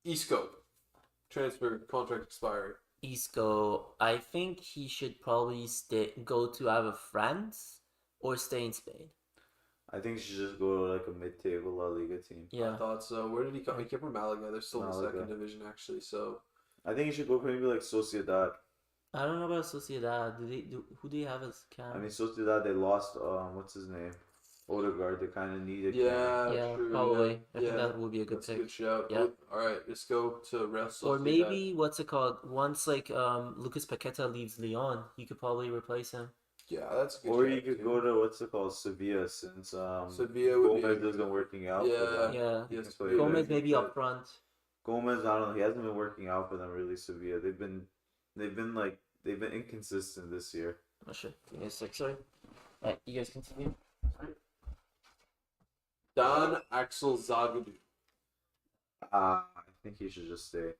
Isco. Transfer contract expiry. Isco, I think he should probably go to either France or stay in Spain. I think you should just go to like a mid-table La Liga team. I Yeah. thought so. Where did he come? He came from Malaga. They're still in the Malaga. second division actually. So I think you should go for maybe like Sociedad. I don't know about Sociedad. Who do you have as cam? I mean Sociedad, they lost what's his name? Odegaard. They kind of needed. yeah, yeah, true, probably. I think Yeah. that would be a good That's a pick. good shout. Yeah. All right, let's go to Real Sociedad. Or maybe what's it called? Once like Lucas Paqueta leaves Lyon, you could probably replace him. Yeah, that's a good. Or shout, you could too. go to what's it called, Sevilla, since Sevilla would be Gomez a- isn't working out. Yeah. For them. Yeah. He Yes, can play Sevilla. Gomez there. maybe good. up front. Gomez, I don't know. He hasn't been working out for them really. Sevilla. They've been inconsistent this year. Oh shit. Give me a sec, sorry. Alright, you guys continue. Dan Axel Zagadou. I think he should just stay.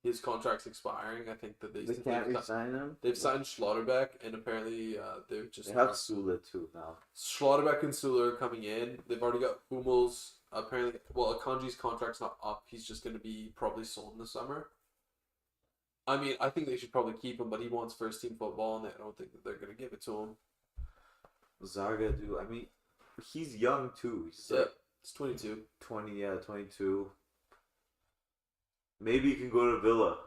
His contract's expiring. I think that They can't resign him. they've signed Schlotterbeck, and apparently they're just They have Sula too now. Schlotterbeck and Suler are coming in. They've already got Hummels. Apparently, well, Akanji's contract's not up. He's just going to be probably sold in the summer. I mean, I think they should probably keep him, but he wants first team football, and I don't think that they're going to give it to him. Zagadou. I mean, he's young too. He's Yeah, like it's 22. 22. Maybe he can go to Villa.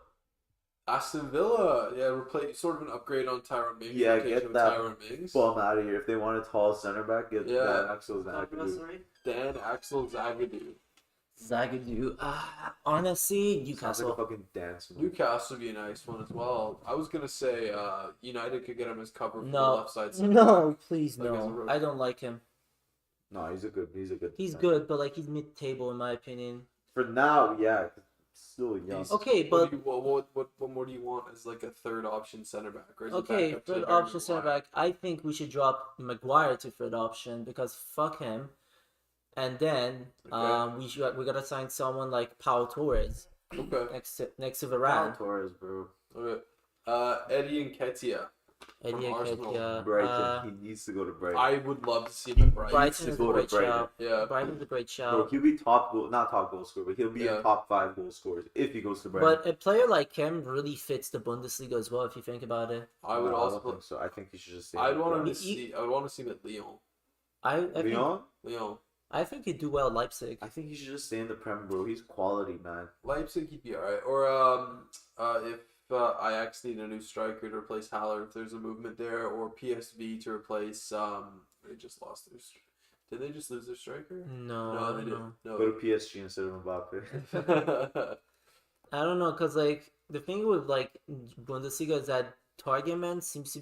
Aston Villa, yeah, replace sort of an upgrade on Tyrone Mings. Yeah, rotation get with that Tyrone Mings. Bum out of here. If they want a tall center back, get Yeah. that Axel Zagadou. Sorry. Dan Axel Zagadou. Zagadou. Honestly, Sounds like Newcastle. a fucking dance move. Newcastle would be a nice one as well. I was gonna say United could get him as cover for the No. left side. center. No, please Like as a no. rook. I don't like him. No, he's a good He's defender. good, but like he's mid-table in my opinion. For now, yeah. 'Cause he's still young. He's- Okay, What, but do you, what more do you want as like a third option center back? Or is it okay, back up to third Harry option center Maguire? back. I think we should drop Maguire to third option because fuck him. And then Okay. we gotta sign someone like Pau Torres Okay. next to Ferran Varane. Torres, bro. Okay. Eddie Nketiah. Eddie Arsenal. Nketiah. Brighton. He needs to go to Brighton. I would love to see him at Brighton. Brighton to is a go to great Brighton. shout. Yeah. Brighton's a great Bro, shout. he'll be not top goal scorer, but he'll be Yeah. in top 5 goal scorers if he goes to Brighton. But a player like him really fits the Bundesliga as well if you think about it. I would No, also. don't think so. I think he should just stay. I'd in want him to Brighton. see. I would want to see him at Lyon. I Leon? Lyon. think he'd do well at Leipzig. I think he should just stay in the Prem, bro. He's quality, man. Leipzig, he'd be alright. Or if Ajax need a new striker to replace Haller, if there's a movement there, or PSV to replace they just lost their. Did they just lose their striker? No, No, I they don't know. didn't. Go No. to PSG instead of Mbappe. I don't know, cause like the thing with like Bundesliga is that target man seems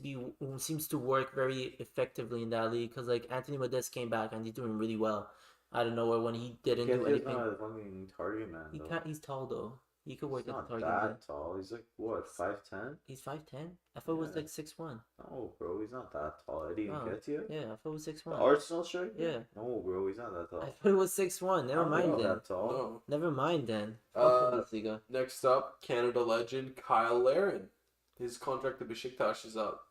to work very effectively in that league. Cause like Anthony Modeste came back and he's doing really well. I don't know when he didn't do He's anything. not a fucking target man, He though. can't. He's tall though. He could work He's at the not target man. that tall. He's like, what, 5'10"? He's 5'10". I thought it was Yeah. like 6'1". No, bro, he's not that tall. Eddie Oh, Nketiah? Yeah, I thought it was The 6'1". Arsenal striker? Yeah. No, bro, he's not that tall. I thought it was 6'1". Never I don't mind think he's then. that tall. No. Never mind then. Fuck Uh, Bundesliga. Next up, Canada legend Kyle Larin. His contract to Besiktas is up.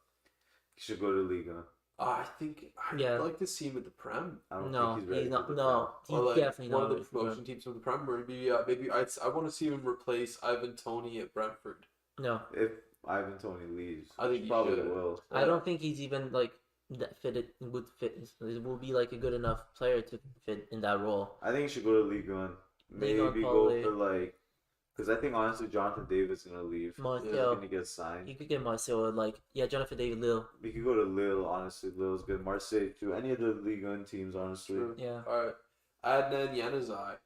He should go to Liga. I think I'd Yeah. like to see him at the Prem. I don't No, think he's ready he's not. for the No, he's Or like definitely one not. of the promotion teams from the Prem. Or maybe I want to see him replace Ivan Toney at Brentford. No, Prem. If Ivan Tony leaves, I think which he probably should. will. I don't think he's even like that fitted would fit. It will be like a good enough player to fit in that role. I think he should go to Liga and Ligue 1 maybe go probably. for like, because I think honestly Jonathan David's gonna leave. He's Martial, gonna get signed. you could get Martial like Jonathan David Lille. We could go to Lille. Honestly, Lille's good. Marseille too. Any of the Liga 1 teams, honestly. True. Yeah, All right. Adnan Januzaj.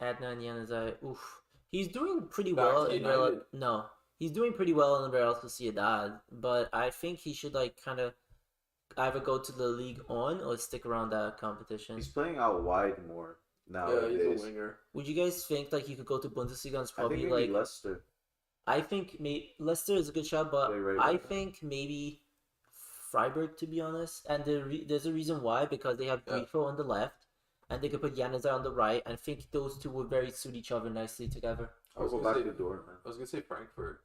Adnan Januzaj. Oof, he's doing pretty Back well to in United. No, he's doing pretty well in Real Sociedad, but I think he should like kind of either go to the League On or stick around that competition. He's playing out wide more Yeah, nowadays. he's a winger. Would you guys think like he could go to Bundesliga and it's I think probably maybe like Leicester. I think Leicester is a good shot, but Play right I back. think maybe Freiburg, to be honest. And there's a reason why, because they have Yeah. Grifo on the left, and they could put Januzaj on the right, and I think those two would very suit each other nicely together. I'll go back to Dortmund. I was gonna say Frankfurt.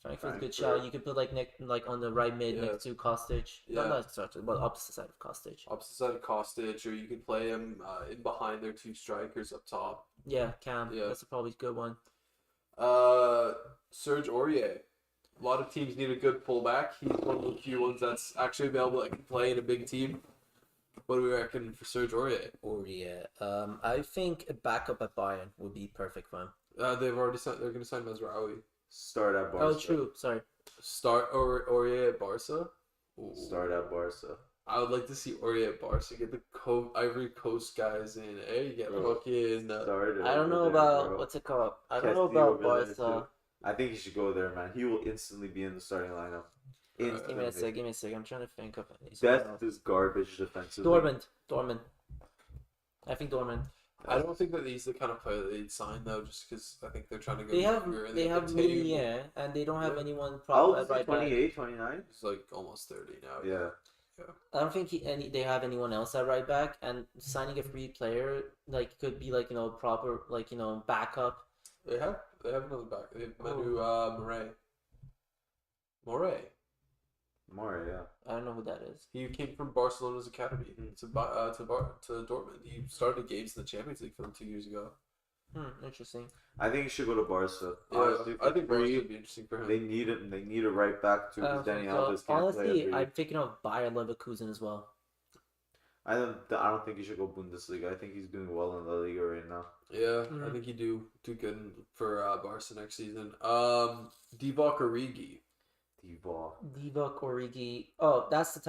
Frankfurt's a good shot. You could put like on the right mid Yeah. next to Kostic. Yeah. Not Kostic, but opposite side of Kostic. Opposite side of Kostic, or you could play him in behind their two strikers up top. Yeah, Cam. Yeah. That's probably a good one. Serge Aurier. A lot of teams need a good fullback. He's one of the few ones that's actually available that can play in a big team. What do we reckon for Serge Aurier? I think a backup at Bayern would be perfect for him. They've already signed. They're going to sign Mazraoui. Start at Barca. Oh, true. Sorry. Start Aurier at Barca. Ooh. Start at Barca. I would like to see Aurier at Barca. Get the Ivory Coast guys in. Hey, you get fucking. I don't know about what's it called. I don't know about Barca. I think he should go there, man. He will instantly be in the starting lineup. Give me a sec. I'm trying to think of any. Best is garbage defensively. Dortmund. I think Dortmund. I don't think that he's the kind of player that they'd sign though, just because I think they're trying to go. They have Meunier, and they don't have anyone How proper old is at he? right back. 28, 29? He's like almost 30 now. Yeah. I don't think they have anyone else at right back, and signing a free player could be proper backup. They have another back. They have Manu Moray. More, yeah. I don't know who that is. He came from Barcelona's academy to Dortmund. He started games in the Champions League for them 2 years ago. Interesting. I think he should go to Barca. Yeah, Honestly, I think Barca free, would be interesting for him. they need him. They need a right back too, because Danny Alves can't play. Honestly, Every... I'm thinking of Bayer Leverkusen as well. I don't think he should go Bundesliga. I think he's doing well in La Liga right now. Yeah, I think he'd do good for Barca next season. Divock Origi. Divock Origi. Oh, that's the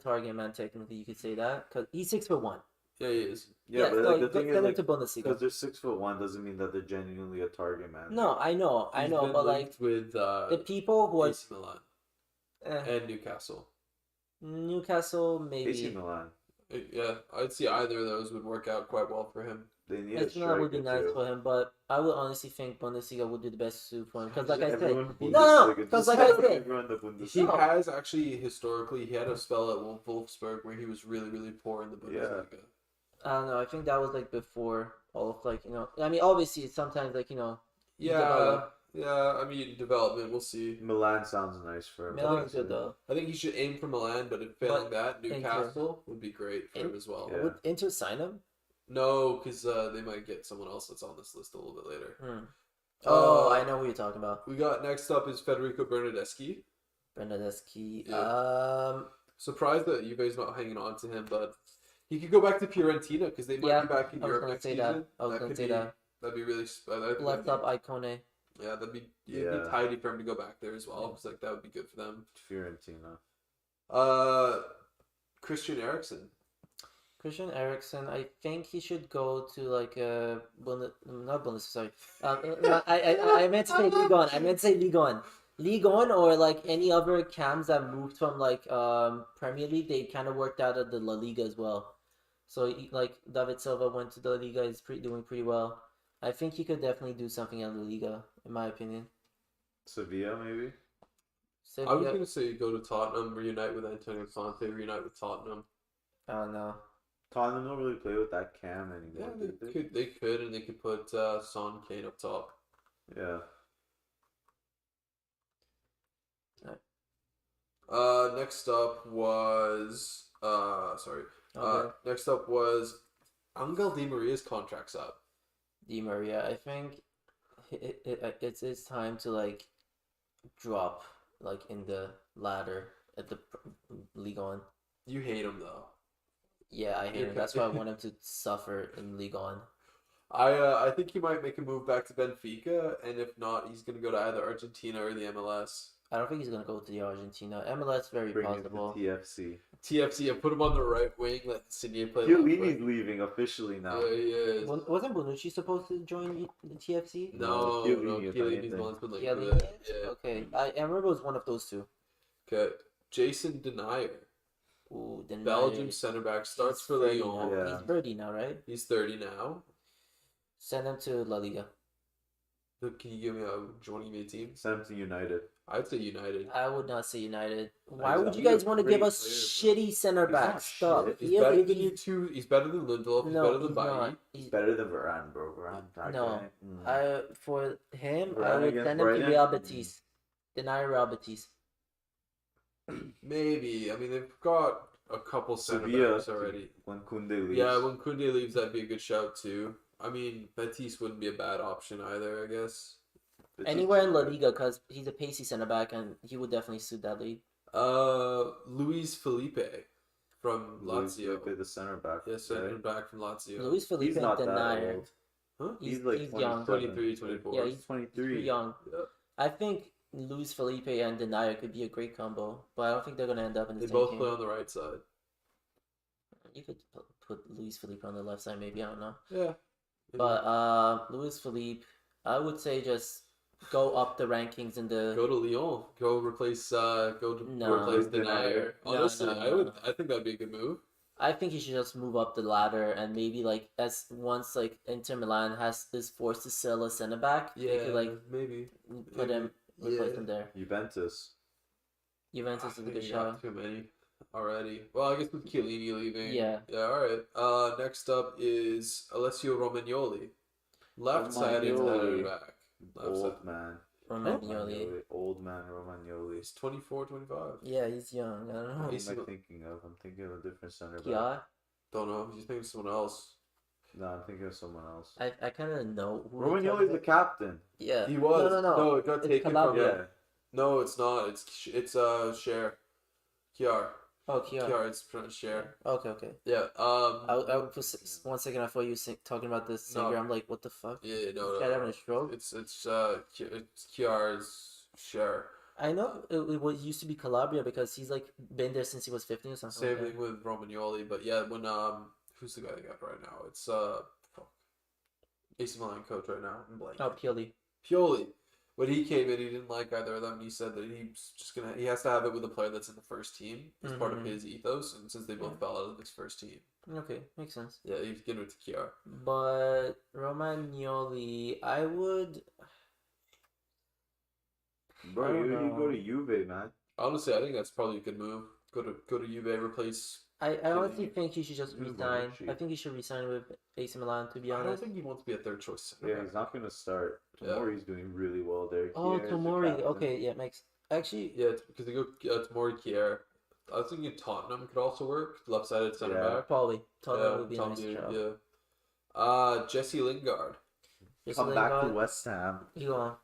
target man. Technically, you could say that because he's 6'1". Yeah, he is. Yeah, but so the thing get is, to Bundesliga. because they're 6'1" doesn't mean that they're genuinely a target man. No, I know, He's been but linked with the people who are AC Milan and Newcastle. Newcastle, maybe. AC Milan. Yeah, I'd see either of those would work out quite well for him. They need AC Milan would be nice for him, but I would honestly think Bundesliga would be the best suit for him because, like I said, he has actually historically he had a spell at Wolfsburg where he was really really poor in the Bundesliga. Yeah. I don't know. I think that was before all of I mean, obviously sometimes Yeah, I mean development. We'll see. Milan sounds nice for him. Milan's good though. I think he should aim for Milan, but if failing that, Newcastle would be great for him as well. Yeah. Would Inter sign him? No, because they might get someone else that's on this list a little bit later. I know who you're talking about. We got next up is Federico Bernardeschi. Yeah. Surprised that you guys not hanging on to him, but he could go back to Fiorentina because they might be back in Europe next season. I was going to say that. That'd be really. Left up Icone. Yeah, it'd be tidy for him to go back there as well. Because that would be good for them. Fiorentina. Christian Eriksen. I think he should go to not Bundesliga. Sorry, I meant to say Ligue 1. Ligue 1 or any other cams that moved from Premier League. They kind of worked out at the La Liga as well. So David Silva went to the La Liga, is doing pretty well. I think he could definitely do something at La Liga, in my opinion. Sevilla, maybe. I was gonna say go to Tottenham, reunite with Antonio Conte, reunite with Tottenham. I don't know. Tottenham don't really play with that cam anymore. Yeah, they could, and they could put Son Kane up top. Yeah. Next up was Angel Di Maria's contract's up. Di Maria, I think it's time to drop in the ladder at the Ligue 1. You hate him though. Yeah, I hate him. That's why I want him to suffer in Ligue 1. I think he might make a move back to Benfica, and if not, he's gonna go to either Argentina or the MLS. I don't think he's gonna go to the Argentina. MLS very possible. TFC. I put him on the right wing. Let Insigne play. Chiellini's leaving officially now. Yeah, he is. Wasn't Bonucci supposed to join the TFC? No, Chiellini's the one that's been linked. Okay, I remember it was one of those two. Okay, Jason Denier. Ooh, Denier. Belgium center back starts for Lyon. Yeah. He's 30 now, right? He's 30 now. Send him to La Liga. Can you give me a joining me team? Send him to United. I'd say United. I would not say United. Why He's would you a guys want to give great us player, bro. shitty center He's back not stuff? shit. He's better than you two. He's better than Lindelof. He's No, better than he's Bailly. not. He's better than Varane, bro. Varane, that No. guy. For him, I Varane would against send him to Brighton? Real Betis. Deny Real Betis. Maybe. I mean, they've got a couple center Sevilla backs already. when Koundé leaves. Yeah, when Koundé leaves, that'd be a good shout too. I mean, Betis wouldn't be a bad option either, I guess. Betis Anywhere in is La good. Liga, because he's a pacey center back and he would definitely suit that league. Luis Felipe from Luis Lazio. Felipe, the center back. Yes, center right? back from Lazio. Luis Felipe He's and not that Denier. old. Huh? He's like he's young. 23, 24. Yeah, He's he's 23. too young. Yeah. I think Luis Felipe and Denier could be a great combo, but I don't think they're gonna end up in the They same both team. play on the right side. You could put Luis Felipe on the left side, maybe, I don't know. Yeah. But Luis Felipe, I would say just go up the rankings in the. Go to Lyon. Go replace. No. Replace Denier. Denier. No, Honestly, no, I would. no. I think that'd be a good move. I think he should just move up the ladder and maybe like as once like Inter Milan is forced to sell a center back, Yeah. they could like maybe. put him replace him there. Juventus. Juventus is a good think you show. got too many already. Well, I guess with Chiellini leaving. Yeah. Yeah. All right. Next up is Alessio Romagnoli, left-sided Romagnoli. center back. Left side. Old man. Romagnoli. Old man Romagnoli. He's 24, 25. Yeah, he's young. I don't know. Who He's- am I thinking of? I'm thinking of a different center back. Yeah, Don't know. He's thinking of someone else. No, I'm thinking of someone else. I kind of know who. Romagnoli's the captain. Yeah. He was. No. it got It's taken Calabria. from. Yeah. No, it's not. It's Cher. Kiar. Oh, Kiara. Kiar. It's pronounced Cher. Okay. Yeah. For 1 second, I thought you were talking about this singer. No. I'm like, what the fuck? Yeah. No. Guy having a stroke? It's Kiar's Cher. I know it used to be Calabria because he's like been there since he was 15 or something. Same like thing with Romagnoli, but yeah, when who's the guy they got right now? It's fuck. AC Milan coach right now. I'm blanking. that. Oh, Pioli. Pioli. When he came in, he didn't like either of them. He said that he has to have it with a player that's in the first team as part of Mhm. his ethos, and since they both fell out of his first team, Okay, makes sense. yeah, he's getting it to Kiar. But Romagnoli, I would. Bro, I don't you know. go to Juve, man. Honestly, I think that's probably a good move. Go to Juve, replace. I honestly think he should just Who's resign. Bonucci? I think he should resign with AC Milan. To be I don't honest. think he wants to be a third choice center Yeah, back. he's not gonna start. Yeah. Tomori's doing really well there. Oh, Kier's the Tomori. captain. Okay, yeah, makes actually. Yeah, because they go Tomori Kier. I was thinking Tottenham could also work. Left-sided center Yeah. back. Probably Tottenham Yeah, would be a Tom nice Dude, shout. yeah. Jesse Lingard. Just Come back to Lingard, West Ham. you go on.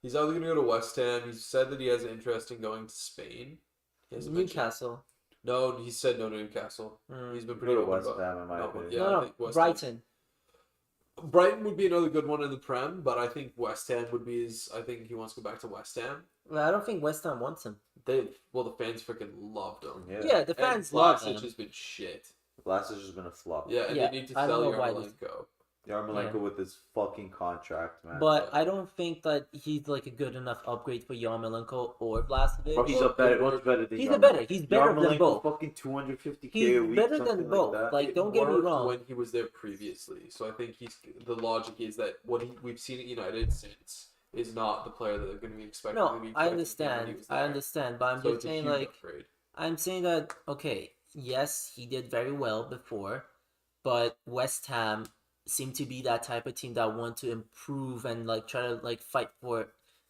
He's either going to go to West Ham. He's said that he has an interest in going to Spain. He hasn't mentioned- Newcastle. No, he said no to Newcastle. Mm. He's been pretty Go to open West about- Ham, in my No, opinion. yeah, no, I think West Brighton. Brighton would be another good one in the Prem, but I think West Ham would be his. I think he wants to go back to West Ham. Well, I don't think West Ham wants him. The fans freaking loved him. Yeah, the fans love Vlasic him. has been shit. Vlasic has been a flop. Yeah, and Yeah, they need to I don't sell know why this- Yarmolenko. Yarmolenko Yeah. with his fucking contract, man. But I don't think that he's like a good enough upgrade for Yarmolenko or Vlasic. Bro, he's much better than He's Yarmolenko. a better. He's better than Yarmolenko both. fucking 250K He's a week, better something than both. like that. Like, It don't get me worked wrong. when he was there previously. So I think the logic is that we've seen at United since is not the player that they're going to be expecting. to No, be I expecting when he understand. was I there. understand. But I'm So just it's a saying, huge like, upgrade. I'm saying that okay, yes, he did very well before, but West Ham seem to be that type of team that want to improve and like try to like fight for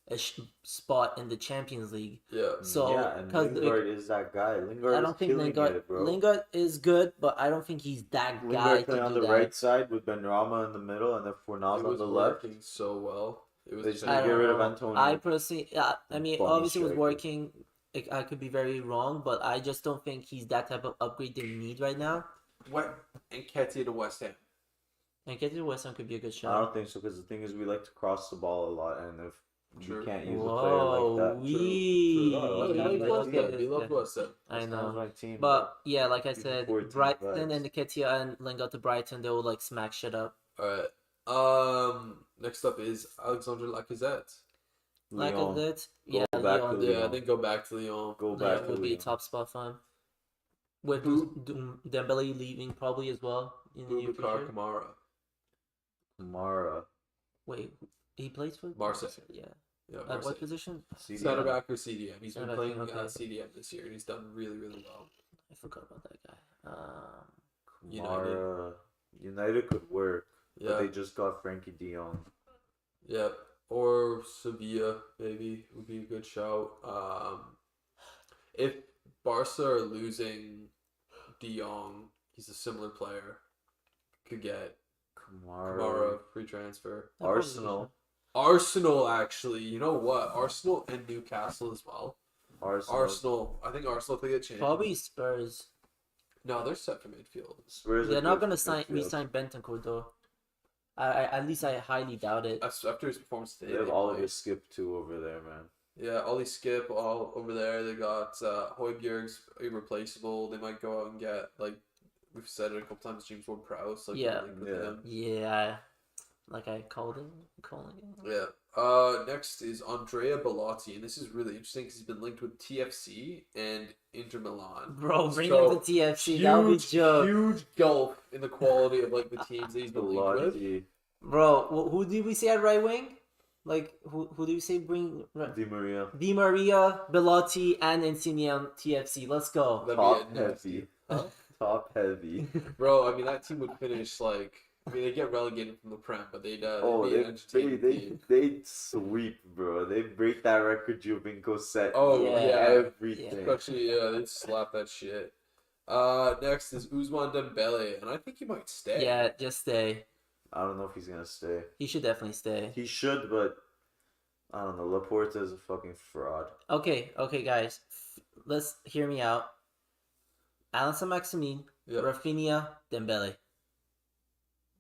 a spot in the Champions League. Yeah. So, yeah, and 'cause, Lingard is that guy. Lingard I is don't think killing Lingard. it, bro. Lingard is good, but I don't think he's that guy Lingard to playing on do the that. right side with Benrahma in the middle and then Fornals It on was the left. working so well. It was They just I need to don't get rid of know. Antonio. I personally, yeah, I mean, Bummy obviously it was striker. working. I could be very wrong, but I just don't think he's that type of upgrade they need right now. What? And Ketia to West Ham. And getting to West Ham could be a good I shot. don't think so because the thing is we like to cross the ball a lot, and if True. you can't use a player Whoa, like that, we. True. Oh, he Yeah, loved yeah, West yeah, Ham. He loved West Ham. I West Ham's know. my team. But yeah, like I People said, 14 Brighton vibes. and Nketiah and Lingard to Brighton, they will like smack shit up. All right. Next up is Alexandre Lacazette. Like Lyon. that, yeah, Go back Lyon. to Yeah, I Lyon. think go back to Lyon. Go Lyon back to would be a Lyon. top spot for him. With Who? Dembele leaving probably as well in the near Boubacar future. Kamara. Kamara. Wait, He plays for Marseille. Yeah. Yeah, At Marseille. what position? Center CDM. back or CDM. He's been Center back, playing okay. CDM this year, and he's done really, really well. I forgot about that guy. United. United could work, but Yeah, they just got Frankie De Jong. yeah. Or Sevilla maybe would be a good shout. If Barca are losing De Jong, he's a similar player. Could get Kamara free transfer. That probably Arsenal. Arsenal, actually, you know what? Arsenal and Newcastle as well. Arsenal. I think Arsenal could get changed. Probably Spurs. No, they're set for midfield. Spurs. They're are not good gonna for midfield. re-sign Bentancur though. I at least I highly doubt it. After his performance today, They have they Oliver might. Skip too over there, man. Yeah, Ollie Skip all over there. They got Højbjerg's irreplaceable. They might go out and get, like we've said it a couple times, James Ward-Prowse. Like, Yeah. link with Yeah. him. Yeah, like I called him. Calling him. Yeah. Next is Andrea Bellotti, and this is really interesting because he's been linked with TFC and Inter Milan. Bro, bring So, him to TFC. That would be joke. huge gulf in the quality of like the teams that he's been linked with. Bellotti, Bro, who did we say at right wing? Like who did we say bring? Di Maria. Di Maria, Bellotti, and Insigne on TFC. Let's go. That'd Top be a nasty. heavy. Huh? Top heavy. Bro, I mean that team would finish like. I mean, they get relegated from the Prem, but they'd be an entertaining team. they sweep, bro. They break that record Jovinko set. Oh, yeah. Everything. Especially, they'd slap that shit. Next is Ousmane Dembele, and I think he might stay. Yeah, just stay. I don't know if he's gonna stay. He should definitely stay. He should, but I don't know. Laporta is a fucking fraud. Okay, guys. Let's hear me out. Alisson Maximin, Yep. Rafinha, Dembele.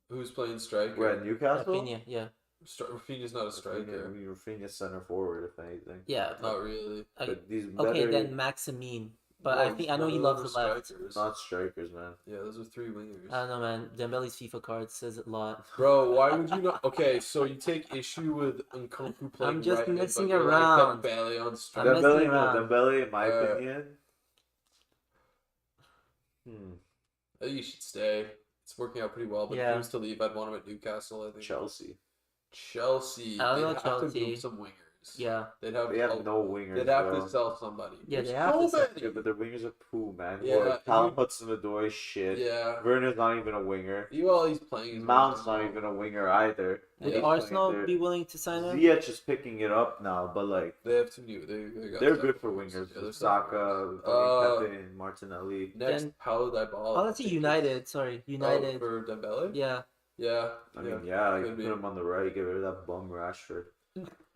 Who's playing striker? We're at Newcastle. Rafinha, yeah. Rafinha's not a striker. Rafinha center forward, if anything. Yeah. Not really. But these better, Okay, then Maximin. But I know he loves the left. Strikers. not strikers, man. Yeah, those are three wingers. I don't know, man. Dembele's FIFA card says a lot. Bro, why would you not? Okay, so you take issue with Nkunku playing I'm just right mid, messing but you're around. Like Dembele on I'm striker. messing Dembele, around. Dembele, in my Uh, opinion. I think he should stay. It's working out pretty well, but if Yeah. he was to leave, I'd want him at Newcastle, I think. Chelsea. Chelsea. I don't They'd know have Chelsea. to move some wingers. Yeah. They'd have, They have no wingers, They'd have bro. to sell somebody. Yeah, There's they have to so sell- many. Yeah, but their wingers are poo, man. Yeah, Callum you- Hudson-Odoi, shit. Yeah. Werner's not even a winger. Well, he's playing. His Mount's wingers. not even a winger either. Would Yeah. Arsenal They're- be willing to sign him? Ziyech is picking it up now, but like They have two new. They got they're stuff good for wingers. wingers. Yeah, they're Saka, Uh, Pepe, and Martinelli. Next, Then- Paulo Dybala. Oh, that's a United. Sorry, United. for Dembele. Yeah. Yeah. I mean, yeah, you could can be. put him on the right, get rid of that bum Rashford.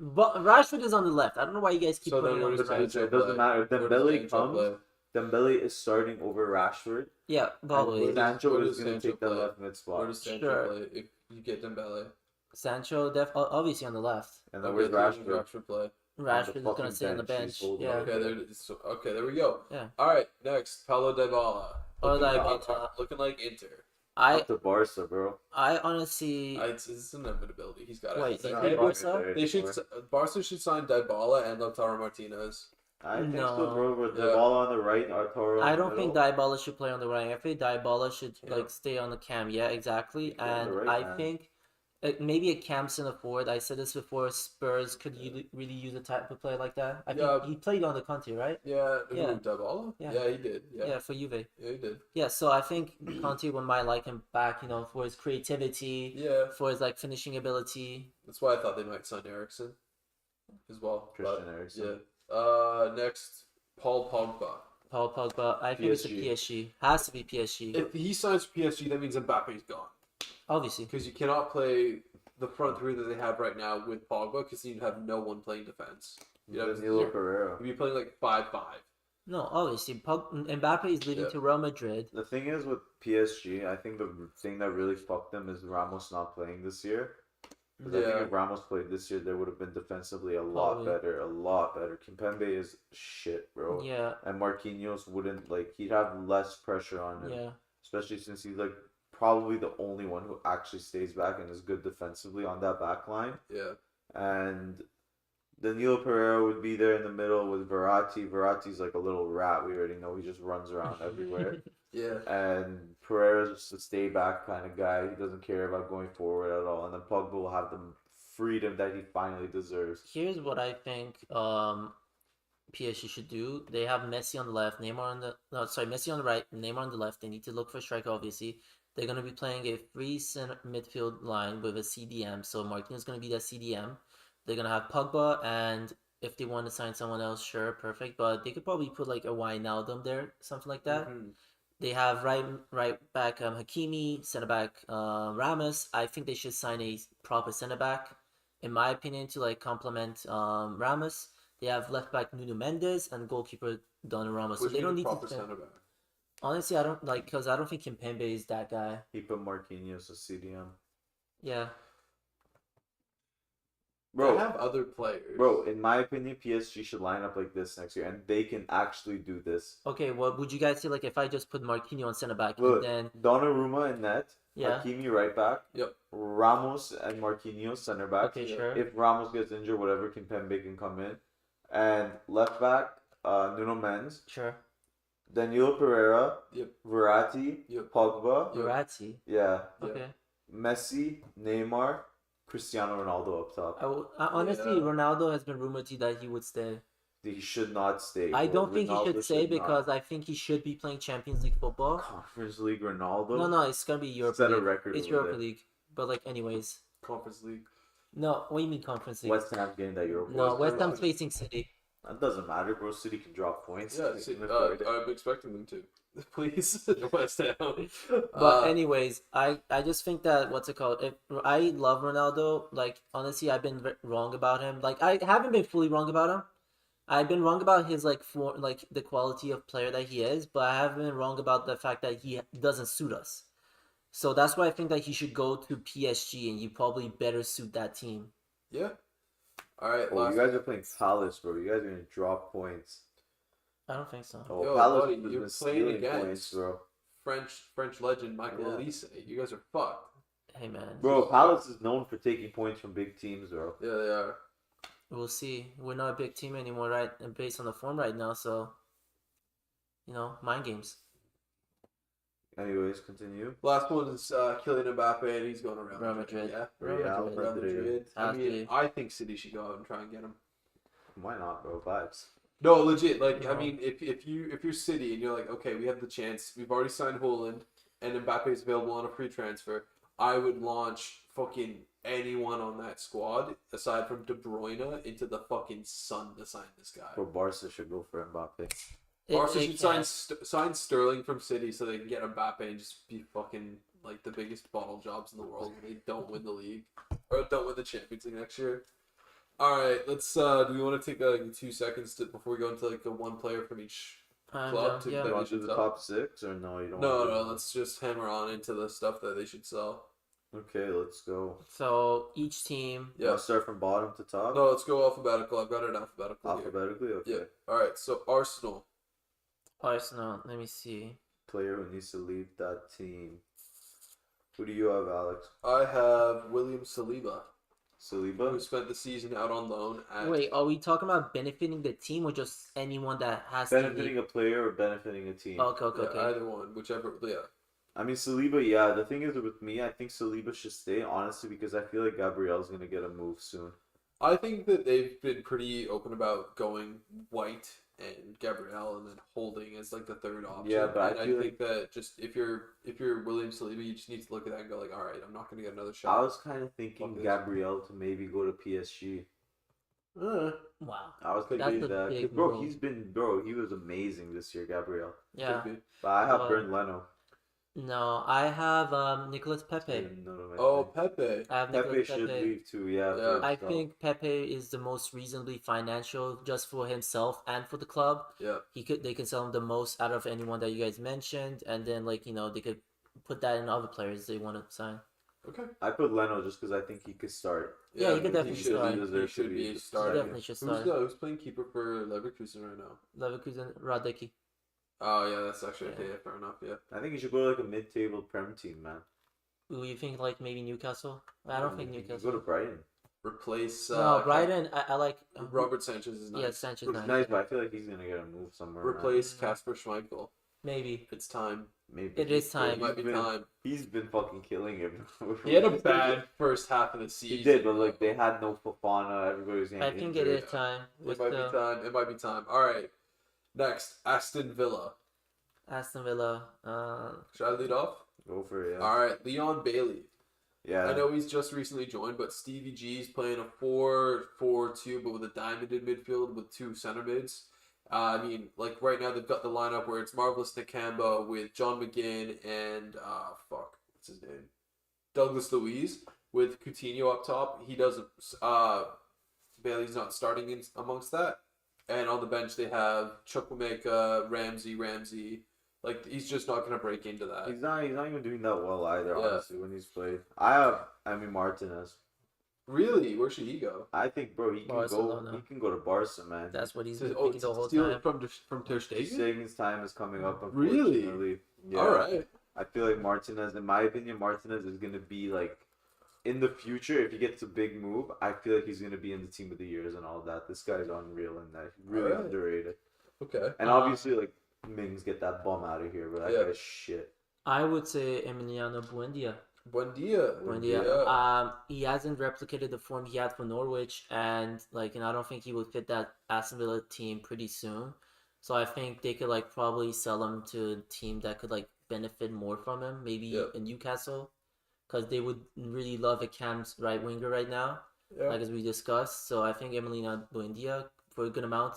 But Rashford is on the left. I don't know why you guys keep So putting then him on where the does right. It Sancho doesn't play? matter. Where does Dembele Sancho comes. play? Dembele is starting over Rashford. Yeah, probably. And Sancho where is does going to Sancho take that play? left mid Where spot. does Sancho Sure. play if you get Dembele? Sancho, obviously on the left. And then Okay, where's where does Rashford? Rashford play? Rashford is fucking gonna sit on the bench. bench. He's holding Yeah. up. Okay, there we go. Yeah. All right, next, Paulo Dybala. Or Looking like on Inter. top, looking like Inter. I Up to Barca, bro. honestly. It's an inevitability. He's got Wait, it. they Not play even Barca? there They should. anymore. Barca should sign Dybala and Lautaro Martinez. I think No. so, bro. With Yeah. the ball on the right, Arturo. I on the don't think middle. Dybala should play on the right. I think Dybala should Yeah. like stay on the cam. Yeah, exactly. Play on And the right, I man. think maybe a cam center forward. I said this before. Spurs could really use a type of player like that. I Yeah. think he played on the Conte, right? Yeah. Yeah. Who, Dybala? Yeah. Yeah, he did. Yeah. Yeah, for Juve. Yeah, he did. Yeah, so I think Conte might like him back. For his creativity, Yeah. for his like finishing ability. That's why I thought they might sign Ericsson as well. Christian But, Eriksen. yeah. Next, Paul Pogba. Paul Pogba. I think it's a PSG. PSG. Has to be PSG. If he signs for PSG, that means Mbappe's gone. Obviously. Because you cannot play the front three that they have right now with Pogba because you'd have no one playing defense. You'd have Danilo Yeah. Pereira. you'd be playing like 5-5. No, obviously. Mbappe is leaving Yeah. to Real Madrid. The thing is with PSG, I think the thing that really fucked them is Ramos not playing this year. Because I think Yeah. if Ramos played this year, they would have been defensively a lot Probably. better, a lot better. Kimpembe is shit, bro. Yeah, And Marquinhos wouldn't he'd have less pressure on him, yeah. especially since he's like probably the only one who actually stays back and is good defensively on that back line. Yeah. And Danilo Pereira would be there in the middle with Verratti. Verratti's like a little rat. We already know he just runs around everywhere. Yeah. And Pereira's just a stay back kind of guy. He doesn't care about going forward at all. And then Pogba will have the freedom that he finally deserves. Here's what I think PSG should do. They have Messi on the left, Messi on the right, Neymar on the left. They need to look for a striker, obviously. They're gonna be playing a free center midfield line with a CDM. So Marquinhos is gonna be that CDM. They're gonna have Pogba, and if they want to sign someone else, sure, perfect. But they could probably put like a Wijnaldum there, something like that. Mm-hmm. They have right back Hakimi, center back Ramos. I think they should sign a proper center back, in my opinion, to like complement Ramos. They have left back Nuno Mendes and goalkeeper Donnarumma. So Which they means don't a need proper to. center back. Honestly, I don't like because I don't think Kimpembe is that guy. He put Marquinhos as CDM. Yeah. They Bro, have other players. bro, in my opinion, PSG should line up like this next year, and they can actually do this. Okay. What would you guys say? Like if I just put Marquinhos on center back Look, and then Donnarumma in net, yeah. Hakimi right back, Yep. Ramos and Marquinhos center back. Okay, Yeah. sure. If Ramos gets injured, whatever, Kimpembe can come in. And left back, Nuno Mendes, Sure. Danilo Pereira, Yep. Verratti, Yep. Pogba, Yep. Verratti. yeah, Yeah. Okay. Messi, Neymar, Cristiano Ronaldo up top. Honestly, Yeah. Ronaldo has been rumored to that he would stay. He should not stay. I bro. don't think he Ronaldo should stay not. because I think he should be playing Champions League football. Conference League Ronaldo. No, it's gonna be Europa Set a League. record It's over Europa there. League. But like, anyways, Conference League. no. What do you mean Conference League? West Ham's getting that Europa. No, League. West Ham's facing City. That doesn't matter, bro. City can drop points. Yeah, They see, can lift everything. I'm expecting them to. Please, West Ham. But anyways, I just think that what's it called? If I love Ronaldo, like honestly, I've been wrong about him. Like I haven't been fully wrong about him. I've been wrong about his like the quality of player that he is, but I haven't been wrong about the fact that he doesn't suit us. So that's why I think that he should go to PSG, and you probably better suit that team. Yeah. All right. Oh, last you guys are playing Palace, bro. You guys are gonna drop points. I don't think so. Oh, Yo, Palace buddy, has you're been playing stealing against- points, bro. French legend Michael Yeah. Elise. You guys are fucked. Hey man, Bro, Palace is known for taking points from big teams, bro. Yeah, they are. we'll see. We're not a big team anymore, right? And based on the form right now, so mind games. Anyways, continue. Last one is Kylian Mbappe, and he's going around Real Madrid. Yeah. Real Madrid. Real Madrid. I Has to mean, be. I think City should go out and try and get him. Why not, bro? Vibes. No, legit. Like, I No. mean, if you're City and you're like, okay, we have the chance. We've already signed Haaland, and Mbappe is available on a free transfer. I would launch fucking anyone on that squad aside from De Bruyne into the fucking sun to sign this guy. Bro, Barca should go for Mbappe. Barca It should can. sign Sterling from City so they can get Mbappe and just be fucking like the biggest bottle jobs in the world when they don't win the league or don't win the Champions League next year. All right, let's. Do we want to take like 2 seconds before we go into like a one player from each club to Yeah. You that want they to do should the sell? top six or no? You don't. No, want to no. do Let's just hammer on into the stuff that they should sell. Okay, let's go. So each team. Yeah. Let's start from bottom to top. No, let's go alphabetical. I've got it alphabetical here. Alphabetically, okay. Yeah. All right. So Arsenal. Arsenal. Let me see. Player who needs to leave that team. Who do you have, Alex? I have William Saliba, who Saliba? spent the season out on loan at. Wait, are we talking about benefiting the team or just anyone that has to Benefiting leave? a player or benefiting a team? Okay, okay, Yeah, okay. either one, whichever. Yeah. I mean, Saliba, yeah. The thing is with me, I think Saliba should stay, honestly, because I feel like Gabriel's going to get a move soon. I think that they've been pretty open about going White and Gabrielle and then Holding as like the third option. Yeah, but I and I feel think that just if you're William Saliba, you just need to look at that and go like, all right, I'm not going to get another I shot. was kind of thinking Fuck this. Gabriel to maybe go to PSG. Wow. I was Could thinking be. That's a that. 'Cause, big bro, move. he was amazing this year, Gabriel. Yeah. Could be. But I have Uh, Bernd Leno. No, I have Nicolas Pepe. Didn't know him, I Oh, think. Pepe. I have Pepe Nicolas should Pepe. leave too, yeah. Yeah. for I himself. think Pepe is the most reasonably financial just for himself and for the club. Yeah. They can sell him the most out of anyone that you guys mentioned, and then they could put that in other players they want to sign. Okay. I put Leno just because I think he could start. Yeah, he could I definitely think start. He deserves to should be a the starter. He definitely should start. Who's playing keeper for Leverkusen right now? Leverkusen, Radecki. Oh yeah, that's actually Yeah. okay. Fair enough. Yeah. I think he should go to like a mid-table Prem team, man. Who you think like maybe Newcastle? I don't think He could Newcastle. Go to Brighton. Replace. No, Brighton. I like Robert Sanchez is nice. Yeah, Sanchez. It's Nice. nice, but I feel like he's gonna get a move somewhere. man. Replace Casper Schmeichel. Maybe. It's time. Maybe It is time. It might be time. He's been fucking killing him. He had a bad first half of the season. He did, but like they had no Fofana. Everybody was getting I think injured. it is time. It might be time. It might be time. All right. Next, Aston Villa. Aston Villa. Should I lead off? Go for it. Yeah. All right, Leon Bailey. Yeah. I know he's just recently joined, but Stevie G's playing a 4-4-2, but with a diamonded midfield with two center mids. I mean, like right now they've got the lineup where it's Marvelous Nakamba with John McGinn and what's his name? Douglas Luiz with Coutinho up top. He doesn't. Bailey's not starting in amongst that, and on the bench they have Chukwuemeka, Ramsey. Like he's just not gonna break into that. He's not even doing that well either. Yeah. Honestly, when he's played, I mean Martinez. Really, where should he go? I think, bro, he can Barcelona. go. He can go to Barca, man. That's what he's To- been oh, thinking the to whole steal time. it from Ter Stegen? Sagan's time is coming up. Really? Unfortunately. Yeah. All right. I feel like Martinez, in my opinion, Martinez is gonna be like, in the future, if he gets a big move, I feel like he's gonna be in the team of the years and all that. This guy's unreal in that. He's really Alright. underrated. Okay. And obviously, like Mings, get that bum out of here, but that guy's shit. I would say Emiliano Buendia. Buendia. He hasn't replicated the form he had for Norwich, and like, I don't think he would fit that Aston Villa team pretty soon. So I think they could like probably sell him to a team that could like benefit more from him, maybe in Newcastle, because they would really love a Cam's right winger right now, like as we discussed. So I think Emiliano Buendia for a good amount,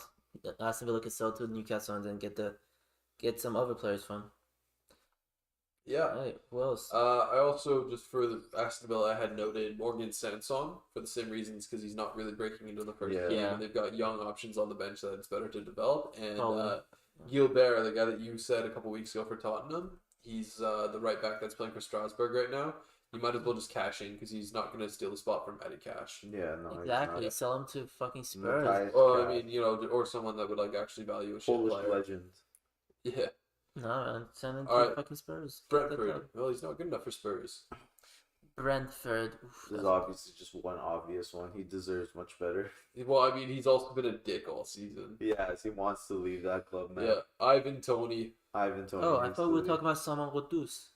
Aston Villa could sell to Newcastle and then get some other players from. Yeah. Right, who else? I also, just for the Aston Villa, I had noted Morgan Sanson for the same reasons, because he's not really breaking into the first team. Yeah. And they've got young options on the bench that it's better to develop. And Probably. Gilbert, the guy that you said a couple weeks ago for Tottenham, he's the right back that's playing for Strasbourg right now. You might as well just cash in, because he's not going to steal the spot from Matty Cash. Yeah, no, Exactly. he's Sell him to fucking not. Spurs. Matthias Well, I Cash, mean, or someone that would like actually value a shit Polish player. legend. Yeah. No, man. Send him to Alright. fucking Spurs. Get the Brentford. club. Well, he's not good enough for Spurs. Brentford. Oof, This is that's- obviously just one obvious one. He deserves much better. Well, I mean, he's also been a dick all season. Yes, he wants to leave that club, man. Yeah. Ivan Toney. Ivan Toney. Oh, I needs thought to we were leave. talking about Saman Rodus.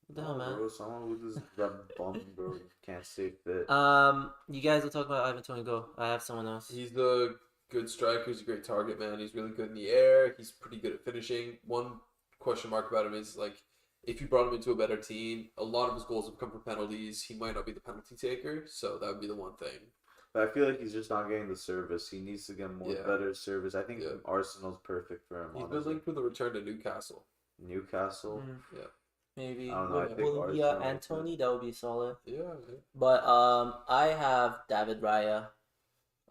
What the hell, No, man? bro, someone with this that bum, bro, can't stay fit. You guys will talk about Ivan Tony. Go. I have someone else. He's the good striker. He's a great target man. He's really good in the air. He's pretty good at finishing. One question mark about him is like, if you brought him into a better team, a lot of his goals have come from penalties. He might not be the penalty taker, so that would be the one thing. But I feel like he's just not getting the service. He needs to get more Yeah. better service. I think Yeah. Arsenal's perfect for him. He's been honestly. linked with a return to Newcastle. Newcastle. Yeah. Maybe I don't know, I with think Olivia Arsenal and is Tony. That would be solid. Yeah. But I have David Raya.